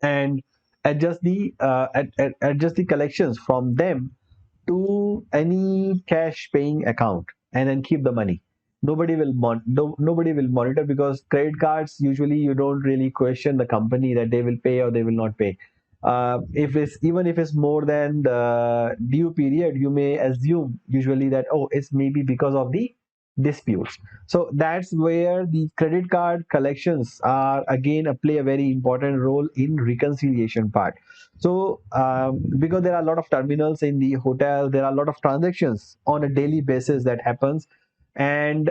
and adjust the collections from them to any cash paying account, and then keep the money. Nobody will monitor, because credit cards usually you don't really question the company that they will pay or they will not pay. If it's even if it's more than the due period, you may assume usually that, oh, it's maybe because of the disputes. So that's where the credit card collections are again play a very important role in reconciliation part. So because there are a lot of terminals in the hotel, there are a lot of transactions on a daily basis that happens. and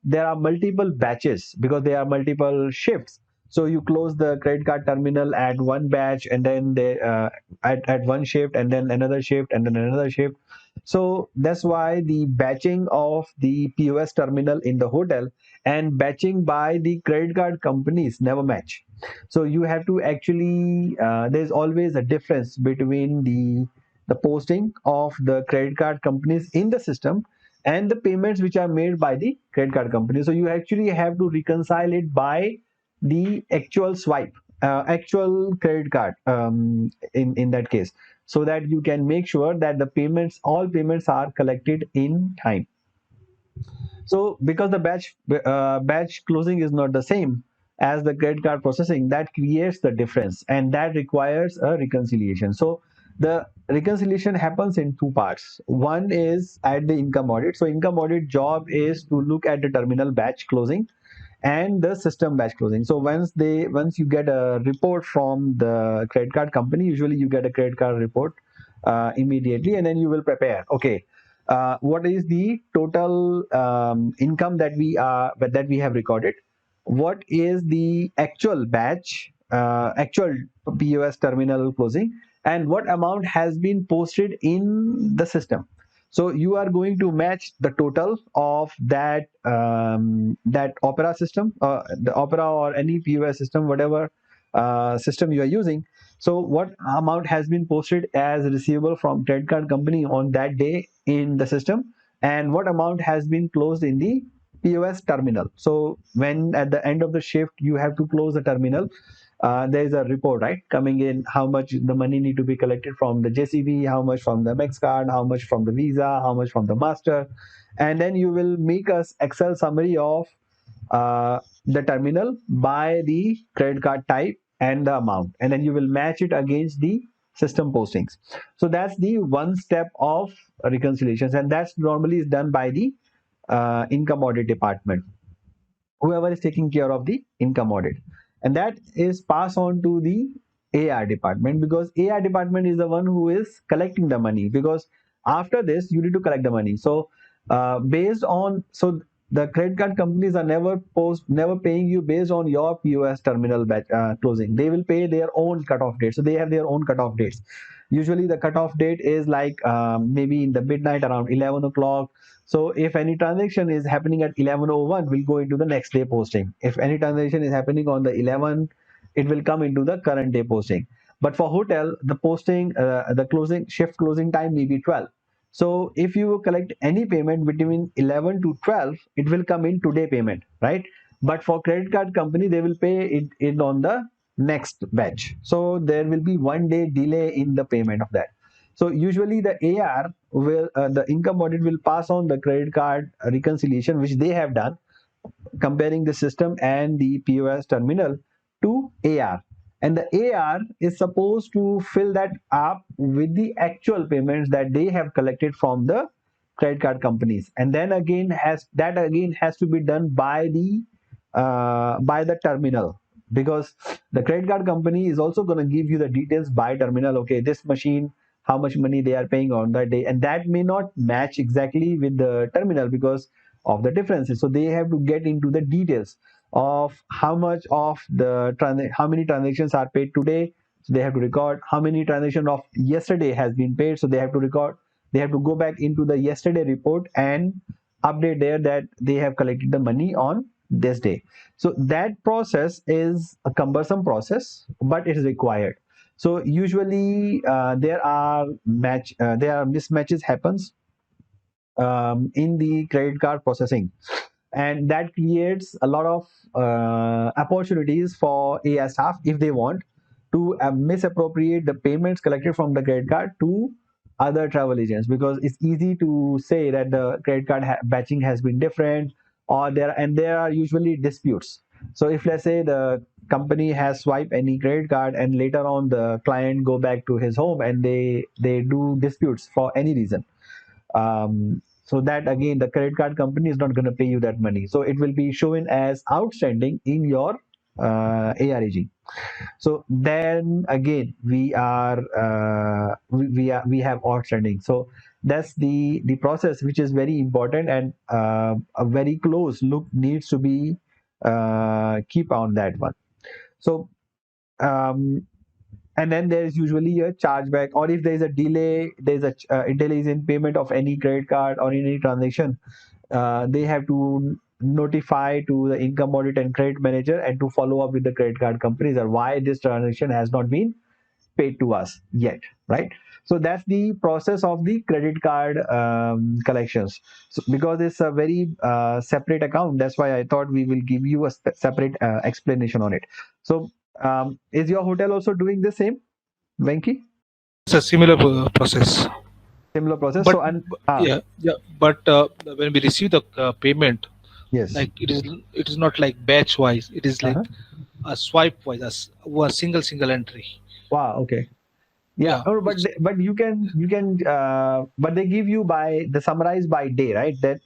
there are multiple batches because there are multiple shifts. So you close the credit card terminal at one batch, and then at one shift, and then another shift, and then another shift. So that's why the batching of the POS terminal in the hotel and batching by the credit card companies never match. So you have to actually there's always a difference between the posting of the credit card companies in the system and the payments which are made by the credit card company. So you actually have to reconcile it by the actual swipe, actual credit card in that case, so that you can make sure that the payments, all payments are collected in time. So because the batch closing is not the same as the credit card processing, that creates the difference, and that requires a reconciliation. So the reconciliation happens in two parts. One is at the income audit. So income audit job is to look at the terminal batch closing and the system batch closing. So once you get a report from the credit card company, usually you get a credit card report immediately, and then you will prepare, okay, what is the total income that we have recorded, what is the actual batch, actual POS terminal closing, and what amount has been posted in the system. So you are going to match the total of that Opera system, the Opera or any POS system, whatever system you are using. So what amount has been posted as receivable from credit card company on that day in the system, and what amount has been closed in the POS terminal. So when at the end of the shift you have to close the terminal, there is a report, right, coming in, how much the money need to be collected from the JCB, how much from the Max card, how much from the Visa, how much from the Master, and then you will make us Excel summary of the terminal by the credit card type and the amount, and then you will match it against the system postings. So that's the one step of reconciliations, and that's normally is done by the income audit department, whoever is taking care of the income audit, and that is passed on to the AR department, because AR department is the one who is collecting the money, because after this you need to collect the money. So based on, so the credit card companies are never paying you based on your POS terminal closing. They will pay their own cutoff date, so they have their own cutoff dates. Usually the cutoff date is like maybe in the midnight around 11 o'clock. So if any transaction is happening at 11:01, we'll go into the next day posting. If any transaction is happening on the 11, it will come into the current day posting. But for hotel, the posting, the closing shift closing time may be 12. So if you collect any payment between 11 to 12, it will come in today payment, right? But for credit card company, they will pay it on the next batch. So there will be 1 day delay in the payment of that. So usually the AR will, the income audit will pass on the credit card reconciliation, which they have done, comparing the system and the POS terminal to AR. And the AR is supposed to fill that up with the actual payments that they have collected from the credit card companies. And then again has to be done by the terminal, because the credit card company is also going to give you the details by terminal. Okay, this machine, how much money they are paying on that day, and that may not match exactly with the terminal because of the differences. So they have to get into the details of how much of how many transactions are paid today. So they have to record how many transactions of yesterday has been paid. So they have to record. They have to go back into the yesterday report and update there that they have collected the money on this day. So that process is a cumbersome process, but it is required. So usually there are mismatches happens in the credit card processing, and that creates a lot of opportunities for AI staff if they want to misappropriate the payments collected from the credit card to other travel agents, because it's easy to say that the credit card batching has been different, or there are usually disputes. So if, let's say, the company has swiped any credit card and later on the client go back to his home and they do disputes for any reason, so that again the credit card company is not going to pay you that money, so it will be shown as outstanding in your ARAG. So then again we have outstanding. So That's the process which is very important, and a very close look needs to be keep on that one. So um, and then there is usually a chargeback, or if there is a delay, there's a delay in payment of any credit card or any transaction, they have to notify to the income audit and credit manager and to follow up with the credit card companies or why this transaction has not been paid to us yet, right? So that's the process of the credit card collections. So because it's a very separate account, that's why I thought we will give you a separate explanation on it. So is your hotel also doing the same, Venki? It's a similar process. Similar process. But So and yeah. But when we receive the payment, yes. like it is not like batch wise. It is like a swipe wise, a single entry. Wow. Okay. Yeah. Oh, but but you can but they give you by the summarize by day, right? That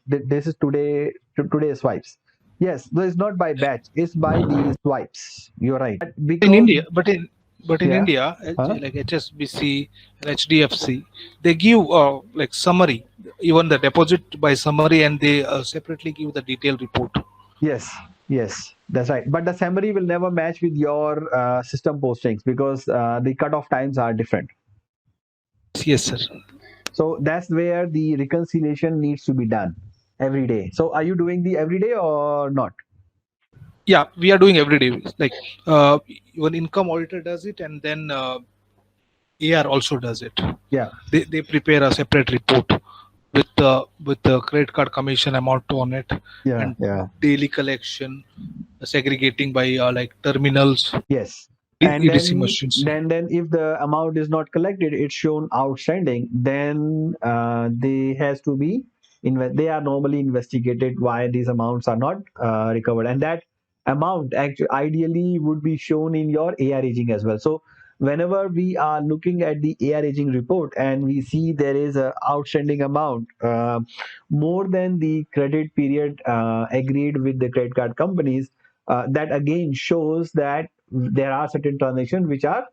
this is today's swipes. Yes, so it's not by batch, it's by the swipes. You're right. Because In India, but in Yeah. India, Huh? like HSBC and HDFC, they give like summary, even the deposit by summary, and they separately give the detailed report. Yes, that's right. But the summary will never match with your system postings because the cutoff times are different. Yes, sir. So that's where the reconciliation needs to be done every day. So are you doing the every day or not? Yeah, we are doing every day. Like even income auditor does it, and then AR also does it. Yeah. They prepare a separate report with the credit card commission amount on it, Yeah. and Yeah. daily collection, segregating by like terminals, Yes. And EDC machines. then if the amount is not collected, it's shown outstanding, then they has to be they are normally investigated why these amounts are not recovered, and that amount actually ideally would be shown in your AR aging as well. So whenever we are looking at the AR aging report and we see there is a outstanding amount more than the credit period agreed with the credit card companies, that again shows that there are certain transactions which are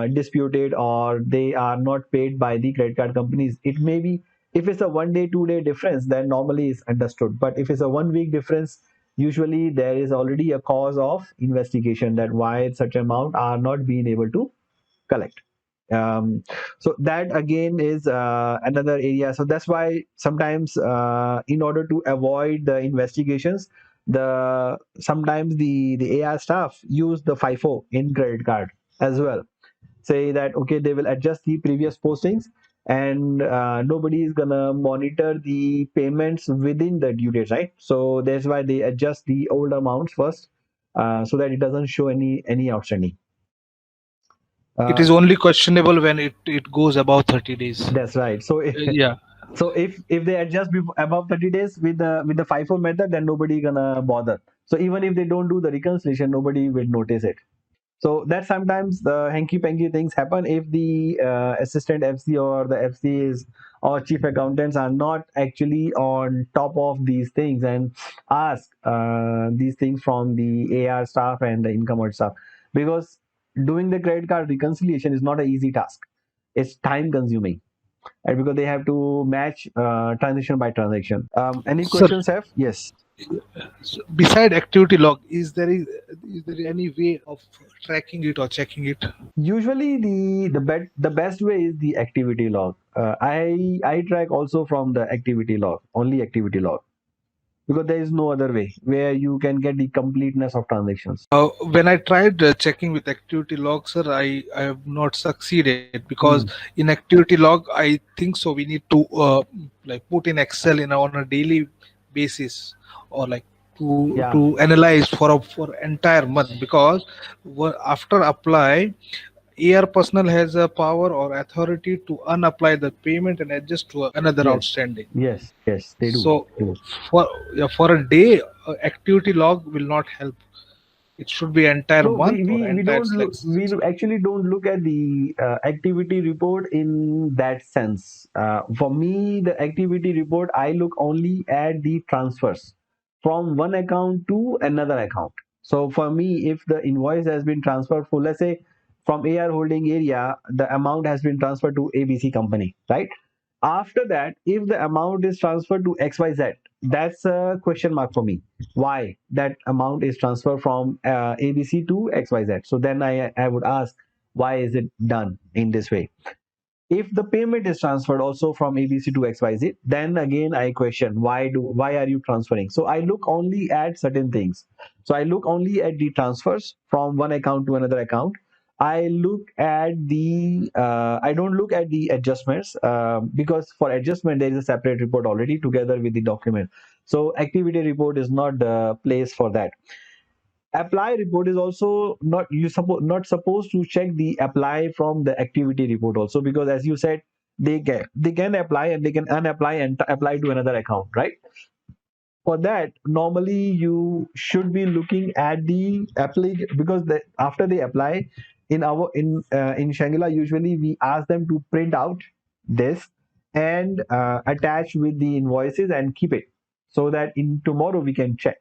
disputed or they are not paid by the credit card companies. It may be, if it's a 1 day 2 day difference, then normally it's understood, but if it's a 1 week difference, usually there is already a cause of investigation that why such amount are not being able to collect. So that again is another area. So that's why sometimes in order to avoid the investigations, sometimes the AR staff use the FIFO in credit card as well. Say that okay, they will adjust the previous postings, and nobody is gonna monitor the payments within the due date, right? So that's why they adjust the old amounts first, so that it doesn't show any outstanding. It is only questionable when it goes above 30 days. That's right. So Yeah. So if they adjust above 30 days with the FIFO method, then nobody gonna bother. So even if they don't do the reconciliation, nobody will notice it. So that sometimes the hanky-panky things happen if the assistant FC or the FCs or chief accountants are not actually on top of these things and ask these things from the AR staff and the income audit staff, because doing the credit card reconciliation is not an easy task. It's time consuming, right? Because they have to match transaction by transaction. Any Sir, questions, have? Yes. so beside activity log, is there any way of tracking it or checking it? Usually the best way is the activity log. I track also from the activity log, only activity log, because there is no other way where you can get the completeness of transactions. When I tried checking with activity log, sir, I have not succeeded, because in activity log, I think so we need to like put in Excel on a daily basis, or like to analyze for entire month, because after apply, AR personnel has a power or authority to unapply the payment and adjust to another Yes. outstanding. Yes, they do. So They do. for a day, activity log will not help. It should be entire No, month or we entire don't look, we actually don't look at the activity report in that sense. For me, the activity report, I look only at the transfers from one account to another account. So for me, if the invoice has been transferred for, let's say, from AR holding area, the amount has been transferred to ABC company, right? After that, if the amount is transferred to XYZ, that's a question mark for me. Why that amount is transferred from ABC to XYZ? So then I would ask, why is it done in this way? If the payment is transferred also from ABC to XYZ, then again I question, why are you transferring? So I look only at certain things. So I look only at the transfers from one account to another account. I look at the I don't look at the adjustments, because for adjustment there is a separate report already together with the document. So activity report is not the place for that. Apply report is also not supposed to check the apply from the activity report also, because as you said, they can apply and they can unapply and apply to another account, right? For that, normally you should be looking at the apply, because after they apply in Shangela, usually we ask them to print out this and attach with the invoices and keep it, so that in tomorrow we can check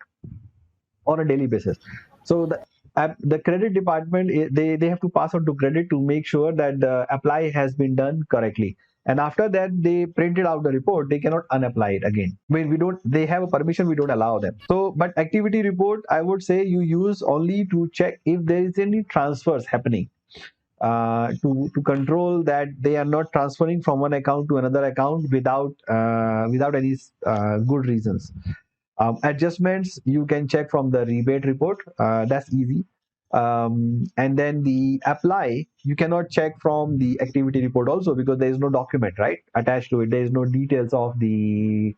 on a daily basis. So the credit department, they have to pass on to credit to make sure that the apply has been done correctly. And after that, they printed out the report. They cannot unapply it again. I mean, we don't. They have a permission. We don't allow them. So, but activity report, I would say you use only to check if there is any transfers happening. To control that they are not transferring from one account to another account without any good reasons. Adjustments you can check from the rebate report. That's easy. And then the apply you cannot check from the activity report also, because there is no document right attached to it. There is no details of the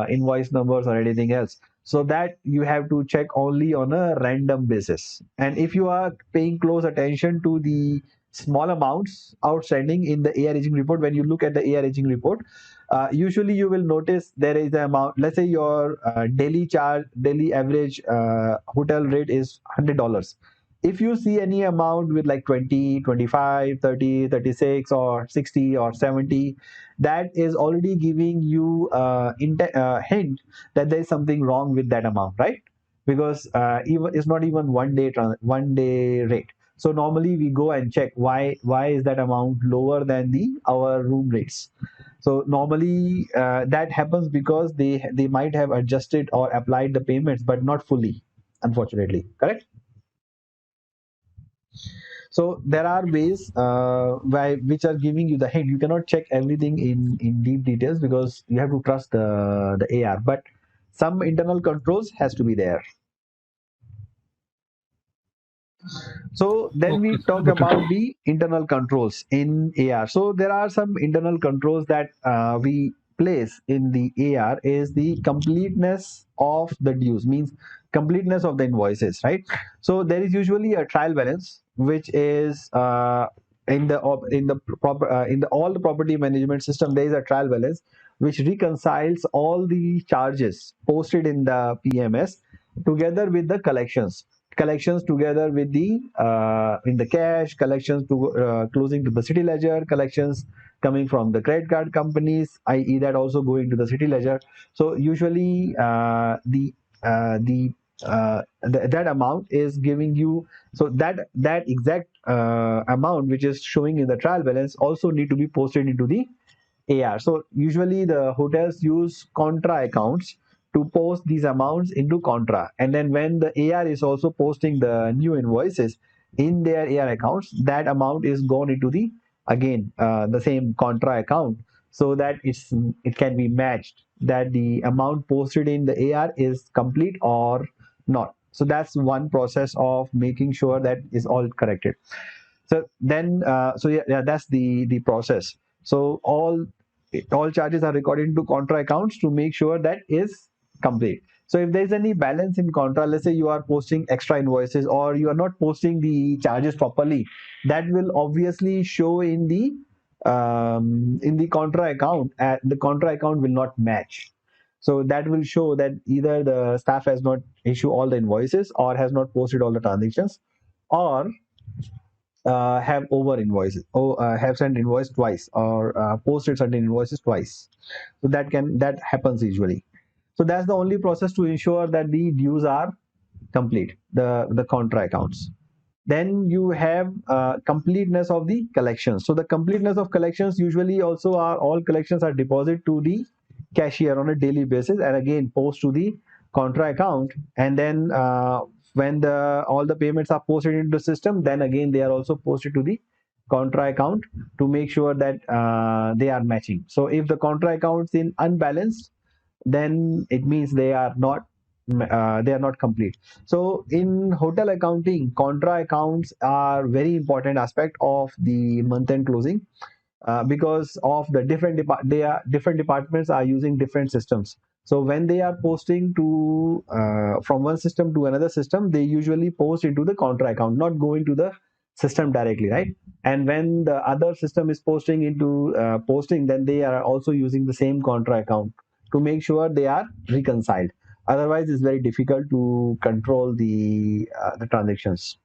invoice numbers or anything else. So that you have to check only on a random basis. And if you are paying close attention to the small amounts outstanding in the AR aging report, when you look at the AR aging report, usually you will notice there is an amount. Let's say your daily average hotel rate is $100. If you see any amount with like 20, 25, 30, 36, or 60 or 70, that is already giving you hint that there is something wrong with that amount, right? Because even it's not even one day rate. So normally we go and check why is that amount lower than the our room rates. So normally that happens because they might have adjusted or applied the payments, but not fully, unfortunately. Correct? So there are ways which are giving you the hint. You cannot check everything in deep details because you have to trust the AR. But some internal controls has to be there. So then we Okay, talk got it. about the internal controls in AR. So there are some internal controls that we place in the AR is the completeness of the dues, means completeness of the invoices, right? So there is usually a trial balance which is in the all the property management system. There is a trial balance which reconciles all the charges posted in the PMS together with the collections together with the in the cash collections to closing to the city ledger, collections coming from the credit card companies, i.e. that also going to the city ledger. So usually that amount is giving you, so that exact amount which is showing in the trial balance also need to be posted into the AR. So usually the hotels use contra accounts to post these amounts into contra, and then when the AR is also posting the new invoices in their AR accounts, that amount is gone into the again the same contra account, so that it can be matched that the amount posted in the AR is complete or not. So that's one process of making sure that is all corrected. So then yeah, that's the process. So all charges are recorded into contra accounts to make sure that is complete. So if there's any balance in contra, let's say you are posting extra invoices or you are not posting the charges properly, that will obviously show in the contra account. The contra account will not match. So that will show that either the staff has not issued all the invoices or has not posted all the transactions, or have over invoices or have sent invoice twice, or posted certain invoices twice. So that happens usually. So that's the only process to ensure that the dues are complete, the contra accounts. Then you have completeness of the collections. So the completeness of collections usually also are all collections are deposited to the cashier on a daily basis, and again post to the contra account. And then when the all the payments are posted into the system, then again they are also posted to the contra account to make sure that they are matching. So if the contra account is in unbalanced, then it means they are not complete. So in hotel accounting, contra accounts are very important aspect of the month end closing, because of the different departments are using different systems. So when they are posting to from one system to another system, they usually post into the contra account, not go into the system directly, right? And when the other system is posting into posting, then they are also using the same contra account to make sure they are reconciled. Otherwise it's very difficult to control the transactions.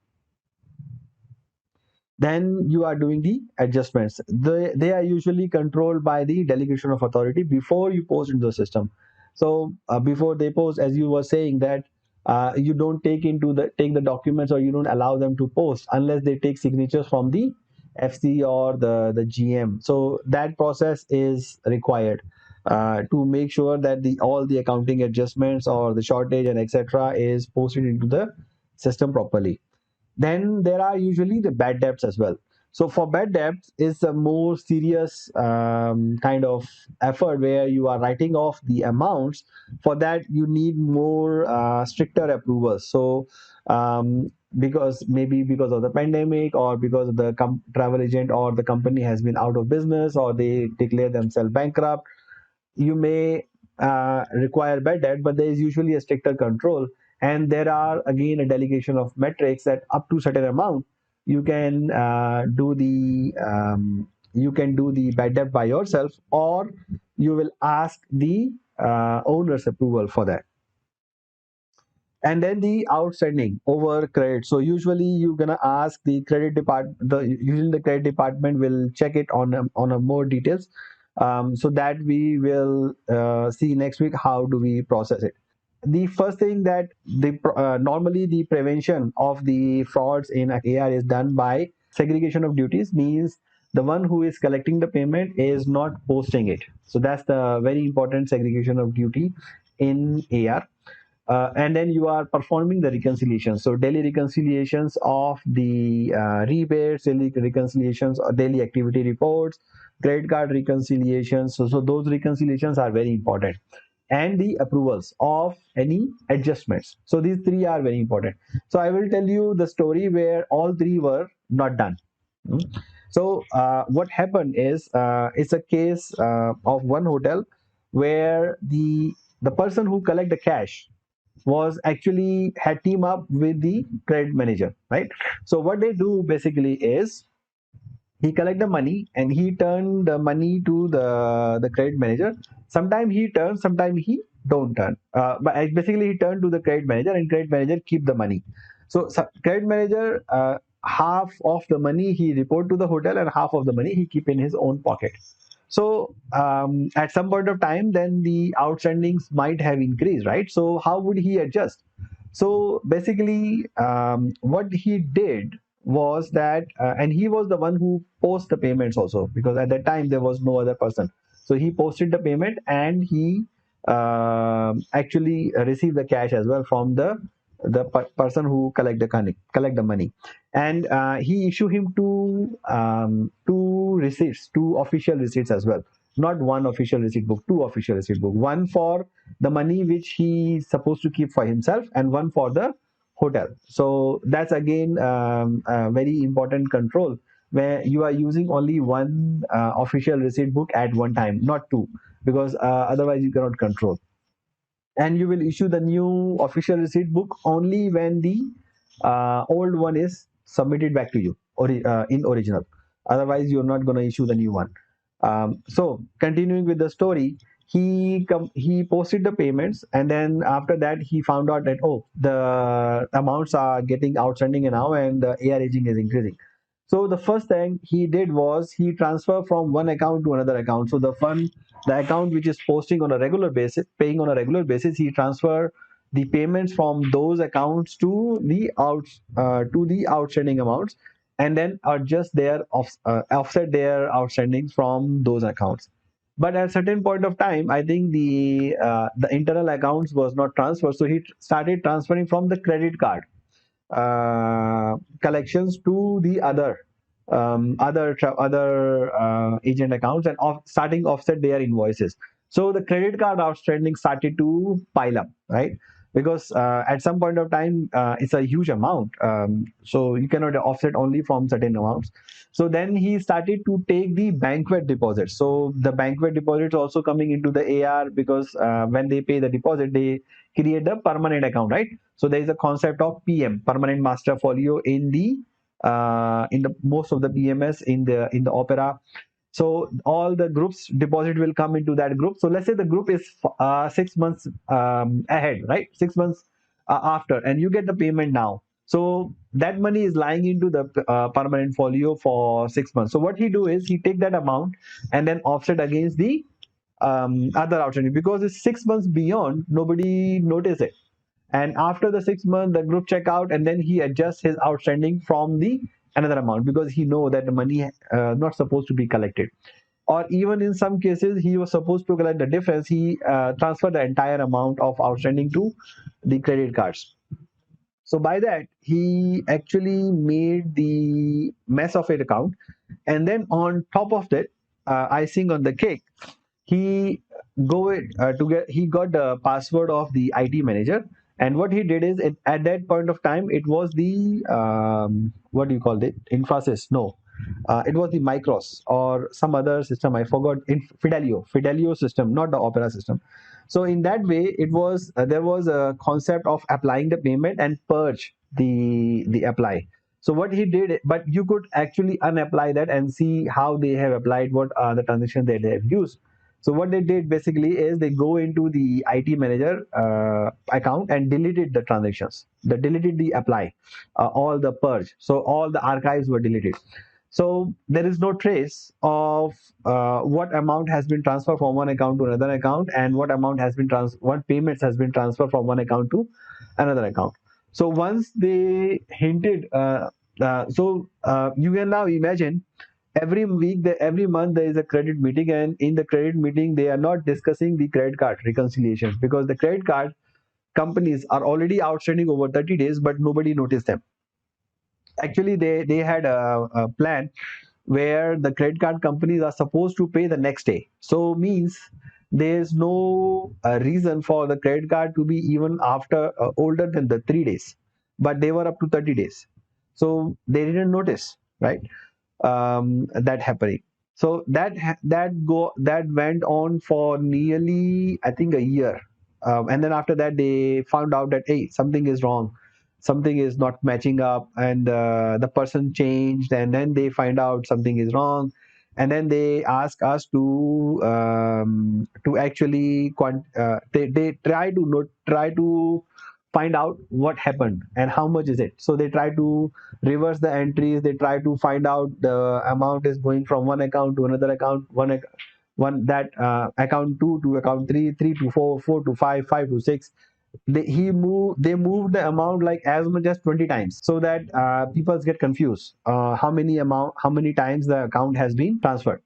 Then you are doing the adjustments. They are usually controlled by the delegation of authority before you post into the system. So before they post, as you were saying, that you don't take the documents, or you don't allow them to post unless they take signatures from the FC or the GM. So that process is required to make sure that the all the accounting adjustments or the shortage and etc. is posted into the system properly. Then there are usually the bad debts as well. So for bad debts is a more serious kind of effort where you are writing off the amounts. For that you need more stricter approvals. So because maybe because of the pandemic, or because of the travel agent or the company has been out of business, or they declare themselves bankrupt, you may require bad debt, but there is usually a stricter control. And there are again a delegation of metrics that up to certain amount you can you can do the bad debt by yourself, or you will ask the owner's approval for that. And then the outstanding over credit. So usually you're gonna ask the credit department. Usually the credit department will check it on a more details, so that we will see next week how do we process it. The first thing that normally the prevention of the frauds in AR is done by segregation of duties, means the one who is collecting the payment is not posting it. So that's the very important segregation of duty in AR. And then you are performing the reconciliation. So daily reconciliations of the rebates, daily reconciliations or daily activity reports, credit card reconciliations. So those reconciliations are very important. And the approvals of any adjustments. So these three are very important. So I will tell you the story where all three were not done. So what happened is, it's a case of one hotel where the person who collect the cash was actually had team up with the credit manager, right? So what they do basically is, he collect the money and he turn the money to the credit manager. Sometime he turns, sometime he don't turn. But basically he turn to the credit manager, and credit manager keep the money. So credit manager, half of the money he report to the hotel, and half of the money he keep in his own pocket. So at some point of time, then the outstandings might have increased, right? So how would he adjust? So basically, what he did was that, and he was the one who post the payments also, because at that time there was no other person. So he posted the payment, and he actually received the cash as well from the person who collect the money. And he issue him two receipts, two official receipts as well. Not one official receipt book, two official receipt book. One for the money which he's supposed to keep for himself, and one for the hotel. So that's again a very important control, where you are using only one official receipt book at one time, not two, because otherwise you cannot control. And you will issue the new official receipt book only when the old one is submitted back to you, or in original. Otherwise you're not going to issue the new one. So continuing with the story, he posted the payments, and then after that he found out that, oh, the amounts are getting outstanding now, and the AR aging is increasing. So the first thing he did was, he transferred from one account to another account. So the account which is posting on a regular basis, paying on a regular basis, he transferred the payments from those accounts to the outstanding amounts, and then adjust offset their outstandings from those accounts. But at a certain point of time, I think the internal accounts was not transferred, so he started transferring from the credit card collections to the other agent accounts, and starting offset their invoices. So the credit card outstanding started to pile up, right? Because at some point of time, it's a huge amount, so you cannot offset only from certain amounts. So then he started to take the banquet deposits. So the banquet deposits also coming into the AR, because when they pay the deposit, they create the permanent account, right? So there is a concept of PM, permanent master folio, in the most of the PMS in the Opera. So all the groups deposit will come into that group. So let's say the group is 6 months ahead, right? 6 months after, and you get the payment now. So that money is lying into the permanent folio for 6 months. So what he do is he take that amount and then offset against the other outstanding, because it's 6 months beyond, nobody notice it. And after the 6 months, the group check out, and then he adjusts his outstanding from the another amount, because he know that the money not supposed to be collected. Or even in some cases, he was supposed to collect the difference. He transferred the entire amount of outstanding to the credit cards. So by that, he actually made the mess of it account. And then on top of that, icing on the cake, he he got the password of the IT manager. And what he did is, at that point of time, it was the what do you call it? Infosys? No, it was the Micros or some other system. I forgot. In Fidelio system, not the Opera system. So in that way, it was there was a concept of applying the payment and purge the apply. So what he did, but you could actually unapply that and see how they have applied, what are the transactions that they have used. So what they did basically is they go into the IT manager account and deleted the transactions. They deleted the apply, all the purge. So all the archives were deleted. So there is no trace of what amount has been transferred from one account to another account, and what payments has been transferred from one account to another account. So once they hinted, you can now imagine, every week, every month there is a credit meeting, and in the credit meeting they are not discussing the credit card reconciliation, because the credit card companies are already outstanding over 30 days, but nobody noticed them. Actually, they had a plan where the credit card companies are supposed to pay the next day. So means there's no reason for the credit card to be even after older than the 3 days, but they were up to 30 days. So they didn't notice, right? That happening. So that went on for nearly, I think, a year. And then after that, they found out that, hey, something is wrong, something is not matching up, and the person changed, and then they find out something is wrong, and then they ask us to actually they try to find out what happened and how much is it. So they try to reverse the entries. They try to find out the amount is going from one account to another account, one that account 2 to account 3, 3 to 4, 4 to 5, 5 to 6. They moved the amount like as much as 20 times, so that people get confused how many times the account has been transferred.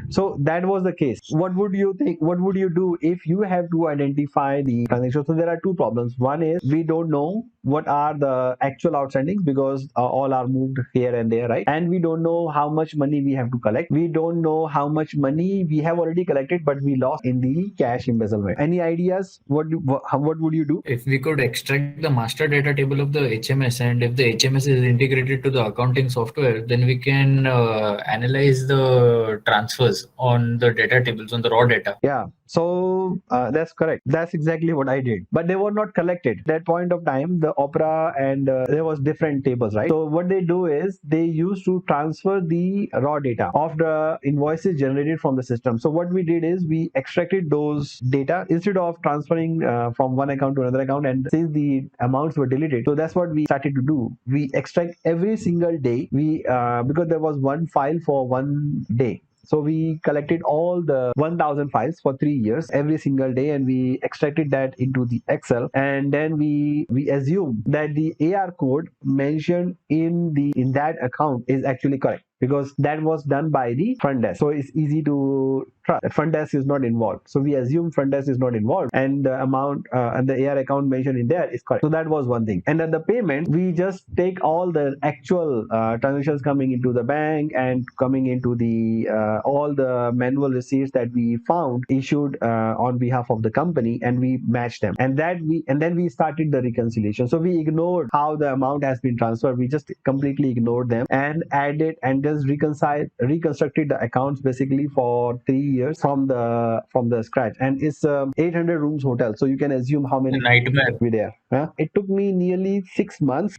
So that was the case. What would you think? What would you do if you have to identify the transaction? So there are two problems. One is we don't know what are the actual outstandings, because all are moved here and there, right? And we don't know how much money we have to collect. We don't know how much money we have already collected, but we lost in the cash embezzlement. Any ideas? What would you do? If we could extract the master data table of the HMS, and if the HMS is integrated to the accounting software, then we can analyze the transfers on the data tables, on the raw data. Yeah, so that's correct. That's exactly what I did. But they were not collected. At that point of time, the Opera and there was different tables, right? So what they do is they used to transfer the raw data of the invoices generated from the system. So what we did is we extracted those data instead of transferring from one account to another account. And since the amounts were deleted, so that's what we started to do. We extract every single day. Because there was one file for one day. So we collected all the 1000 files for 3 years every single day, and we extracted that into the Excel, and then we assume that the AR code mentioned in that account is actually correct, because that was done by the front desk. So it's easy to trust that front desk is not involved. So we assume front desk is not involved, and the amount and the AR account mentioned in there is correct. So that was one thing. And then the payment, we just take all the actual transactions coming into the bank and coming into the all the manual receipts that we found issued on behalf of the company, and we match them. And then we started the reconciliation. So we ignored how the amount has been transferred. We just completely ignored them and added and just reconstructed the accounts basically for 3 years from the scratch. And it's 800 rooms hotel, so you can assume how many Nightmare. we there. It took me nearly 6 months,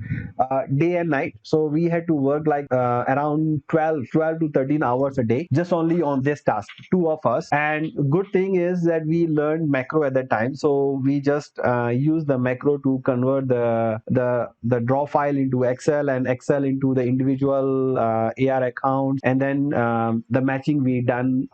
day and night. So we had to work like around 12 to 13 hours a day just only on this task, two of us. And good thing is that we learned macro at that time, so we just use the macro to convert the draw file into Excel, and Excel into the individual AR accounts, and then the matching we done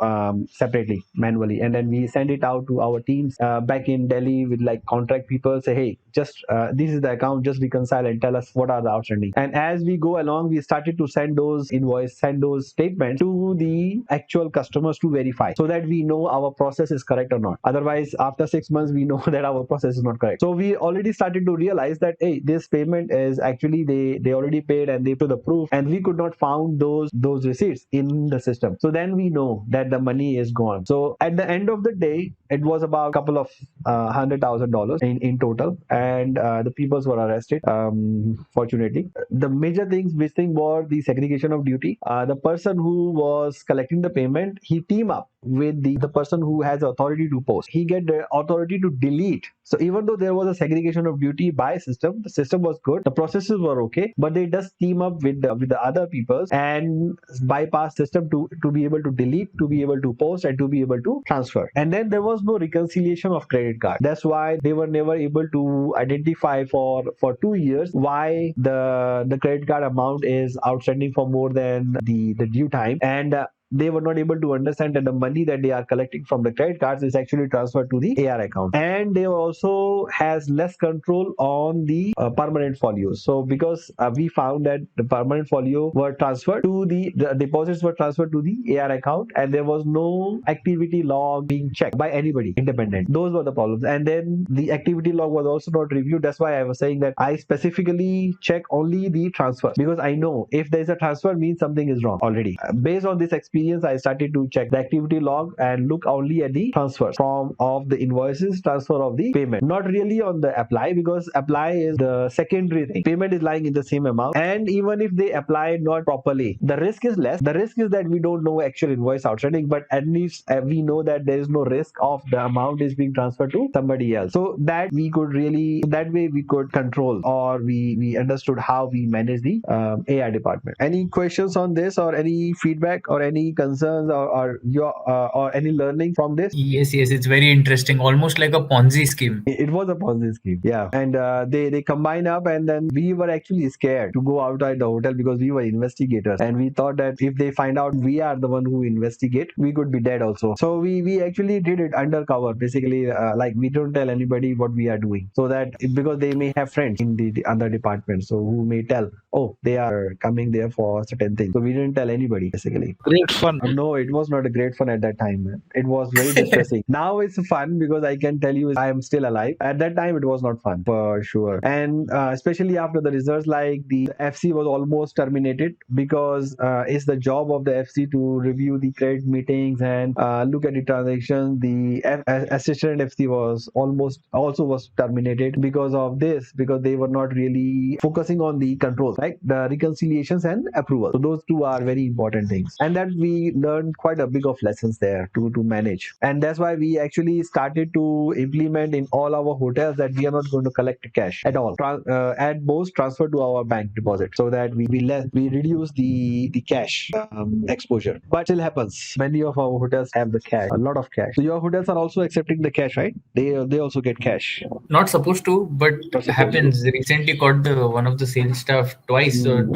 separately manually, and then we send it out to our teams back in Delhi with like contract people, say, hey, just this is the account, just reconcile and tell us what are the outstanding. And as we go along, we started to send those statements to the actual customers to verify, so that we know our process is correct or not. Otherwise, after 6 months, we know that our process is not correct. So we already started to realize that, hey, this payment is actually they already paid and they put the proof, and we could not found those receipts in the system. So then we know that the money is gone. So at the end of the day, it was about a couple of $100,000 in total, and the people were arrested. Fortunately, the major thing was the segregation of duty. The person who was collecting the payment, he team up with the person who has authority to post. He get the authority to delete. So even though there was a segregation of duty by system, the system was good, the processes were okay, but they just team up with the other people and bypass system to be able to delete, to be able to post, and to be able to transfer. And then there was no reconciliation of credit card. That's why they were never able to identify for 2 years why the credit card amount is outstanding for more than the due time. And they were not able to understand that the money that they are collecting from the credit cards is actually transferred to the AR account. And they also has less control on the permanent folios. So because we found that the permanent folio were transferred to the deposits were transferred to the AR account, and there was no activity log being checked by anybody independent. Those were the problems. And then the activity log was also not reviewed. That's why I was saying that I specifically check only the transfer, because I know if there is a transfer, means something is wrong already. Based on this experience, I started to check the activity log and look only at the transfer of the invoices, transfer of the payment, not really on the apply, because apply is the secondary thing. Payment is lying in the same amount, and even if they apply not properly, the risk is less. The risk is that we don't know actual invoice outstanding, but at least we know that there is no risk of the amount is being transferred to somebody else. So that we could really, that way we could control, or we understood how we manage the AR department. Any questions on this, or any feedback, or any concerns, or your or any learning from this? Yes, it's very interesting. Almost like a Ponzi scheme. It was a Ponzi scheme, yeah. And they combine up, and then we were actually scared to go outside the hotel, because we were investigators, and we thought that if they find out we are the one who investigate, we could be dead also. So we actually did it undercover, basically, like we don't tell anybody what we are doing, so that because they may have friends in the other department, so who may tell, oh, they are coming there for certain things. So we didn't tell anybody, basically. Great fun. No, it was not a great fun at that time, man. It was very distressing. Now it's fun, because I can tell you I am still alive. At that time, it was not fun, for sure. And especially after the results, like the FC was almost terminated, because it's the job of the FC to review the credit meetings and look at the transactions. The assistant FC was also terminated because of this, because they were not really focusing on the controls, like the reconciliations and approval. So those two are very important things, and that we learned quite a big of lessons there to manage. And that's why we actually started to implement in all our hotels that we are not going to collect cash at all. At most, transfer to our bank deposit, so that we reduce the cash exposure. But still happens. Many of our hotels have the cash, a lot of cash. So your hotels are also accepting the cash, right? They also get cash. Not supposed to, but Not supposed happens. Recently caught one of the sales staff twice or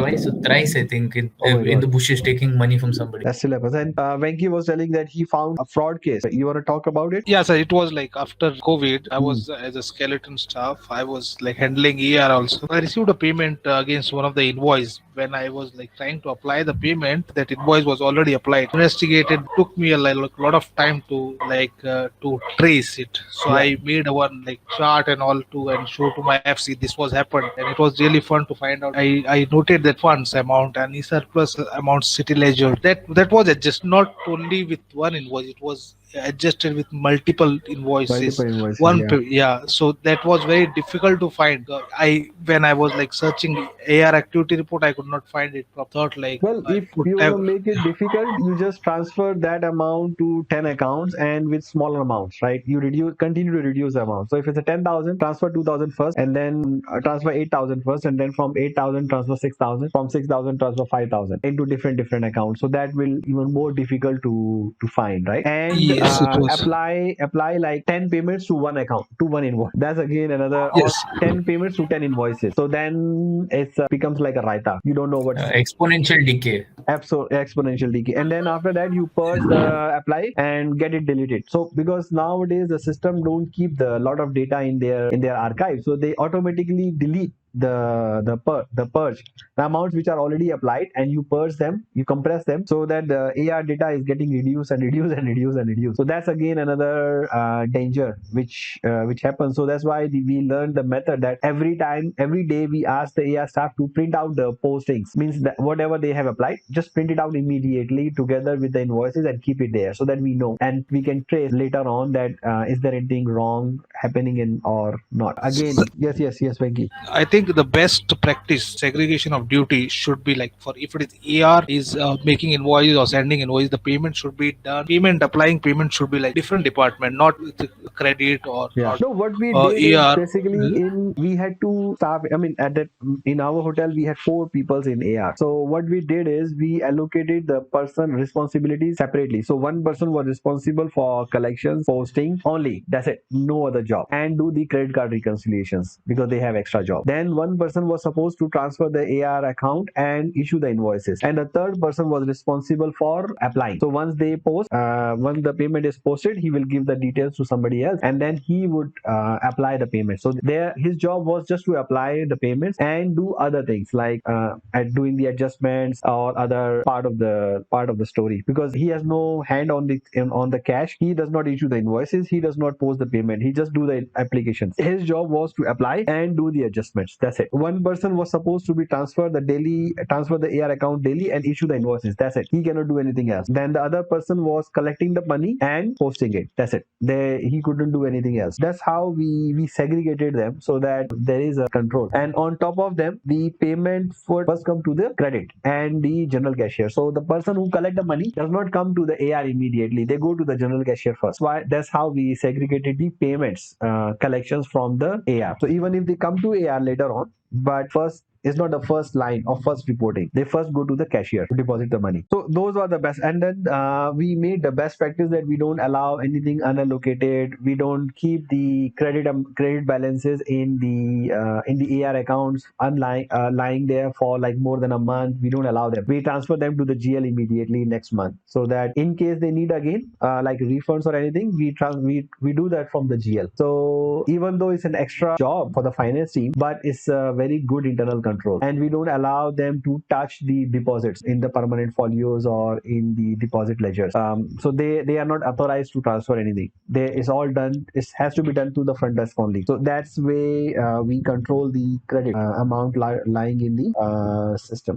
thrice, I think, in the bushes taking money from somebody. That's still happens. And Venki was telling that he found a fraud case. You want to talk about it? Yeah, sir. It was like after COVID, I was as a skeleton staff. I was like handling ER also. I received a payment against one of the invoice. When I was like trying to apply the payment, that invoice was already applied. Investigated took me a lot of time to to trace it. So I made a one like chart and all to and show to my FC this was happened, and it was really fun to find out. I noted that funds amount and the surplus amount city ledger that was adjusted not only with one invoice. It was adjusted with multiple invoices. Multiple invoices, One yeah. yeah, so that was very difficult to find. I when I was like searching AR activity report, I could not find it. I thought like Well, I if could you want have. to make it difficult, you just transfer that amount to 10 accounts and with smaller amounts, right? You continue to reduce the amount. So if it's a 10,000, transfer 2,000 first, and then transfer 8,000 first, and then from 8,000 transfer 6,000, from 6,000 transfer 5,000 into different accounts. So that will even more difficult to find, right? And Yes, it was. apply like 10 payments to one account, to one invoice. That's again another, or Yes. 10 payments to 10 invoices. So then it becomes like a raita. You don't know what's Exponential decay. exponential decay, and then after that you purge the apply and get it deleted. So because nowadays the system don't keep the lot of data in their archive, so they automatically delete the purge, the amounts which are already applied, and you purge them, you compress them, so that the AR data is getting reduced and reduced and reduced and reduced. So that's again another danger which happens. So that's why we learned the method that every day we ask the AR staff to print out the postings, means that whatever they have applied, just print it out immediately together with the invoices and keep it there, so that we know and we can trace later on that is there anything wrong happening in or not. Again, yes, Venki. I think the best practice segregation of duty should be like for if it is AR is making invoices or sending invoice, the payment should be done. Applying payment should be like different department, not with credit or not. No, what we did is AR. basically we had to staff. I mean, at that in our hotel we had 4 peoples in AR. So what we did is we allocated the person responsibilities separately. So one person was responsible for collections, posting only. That's it, no other job, and do the credit card reconciliations because they have extra job. Then one person was supposed to transfer the AR account and issue the invoices, and the third person was responsible for applying. So once they post, once the payment is posted, he will give the details to somebody else, and then he would apply the payment. So there, his job was just to apply the payments and do other things like at doing the adjustments or other part of the story, because he has no hand on the cash. He does not issue the invoices. He does not post the payment. He just do the applications. His job was to apply and do the adjustments. That's it. One person was supposed to be transfer the AR account daily and issue the invoices. That's it. He cannot do anything else. Then the other person was collecting the money and posting it. That's it. He couldn't do anything else. That's how we segregated them, so that there is a control. And on top of them, the payment would first come to the credit and the general cashier. So the person who collect the money does not come to the AR immediately. They go to the general cashier first. Why? That's how we segregated the payments collections from the AR. So even if they come to AR later on, but first is not the first line of first reporting. They first go to the cashier to deposit the money. So those are the best. And then we made the best practice that we don't allow anything unallocated. We don't keep the credit balances in the AR accounts lying there for like more than a month. We don't allow them. We transfer them to the GL immediately next month, so that in case they need again like refunds or anything, we do that from the GL. So even though it's an extra job for the finance team, but it's a very good internal control, and we don't allow them to touch the deposits in the permanent folios or in the deposit ledgers. So they are not authorized to transfer anything. It's all done. It has to be done through the front desk only. So that's way we control the credit amount lying in the system.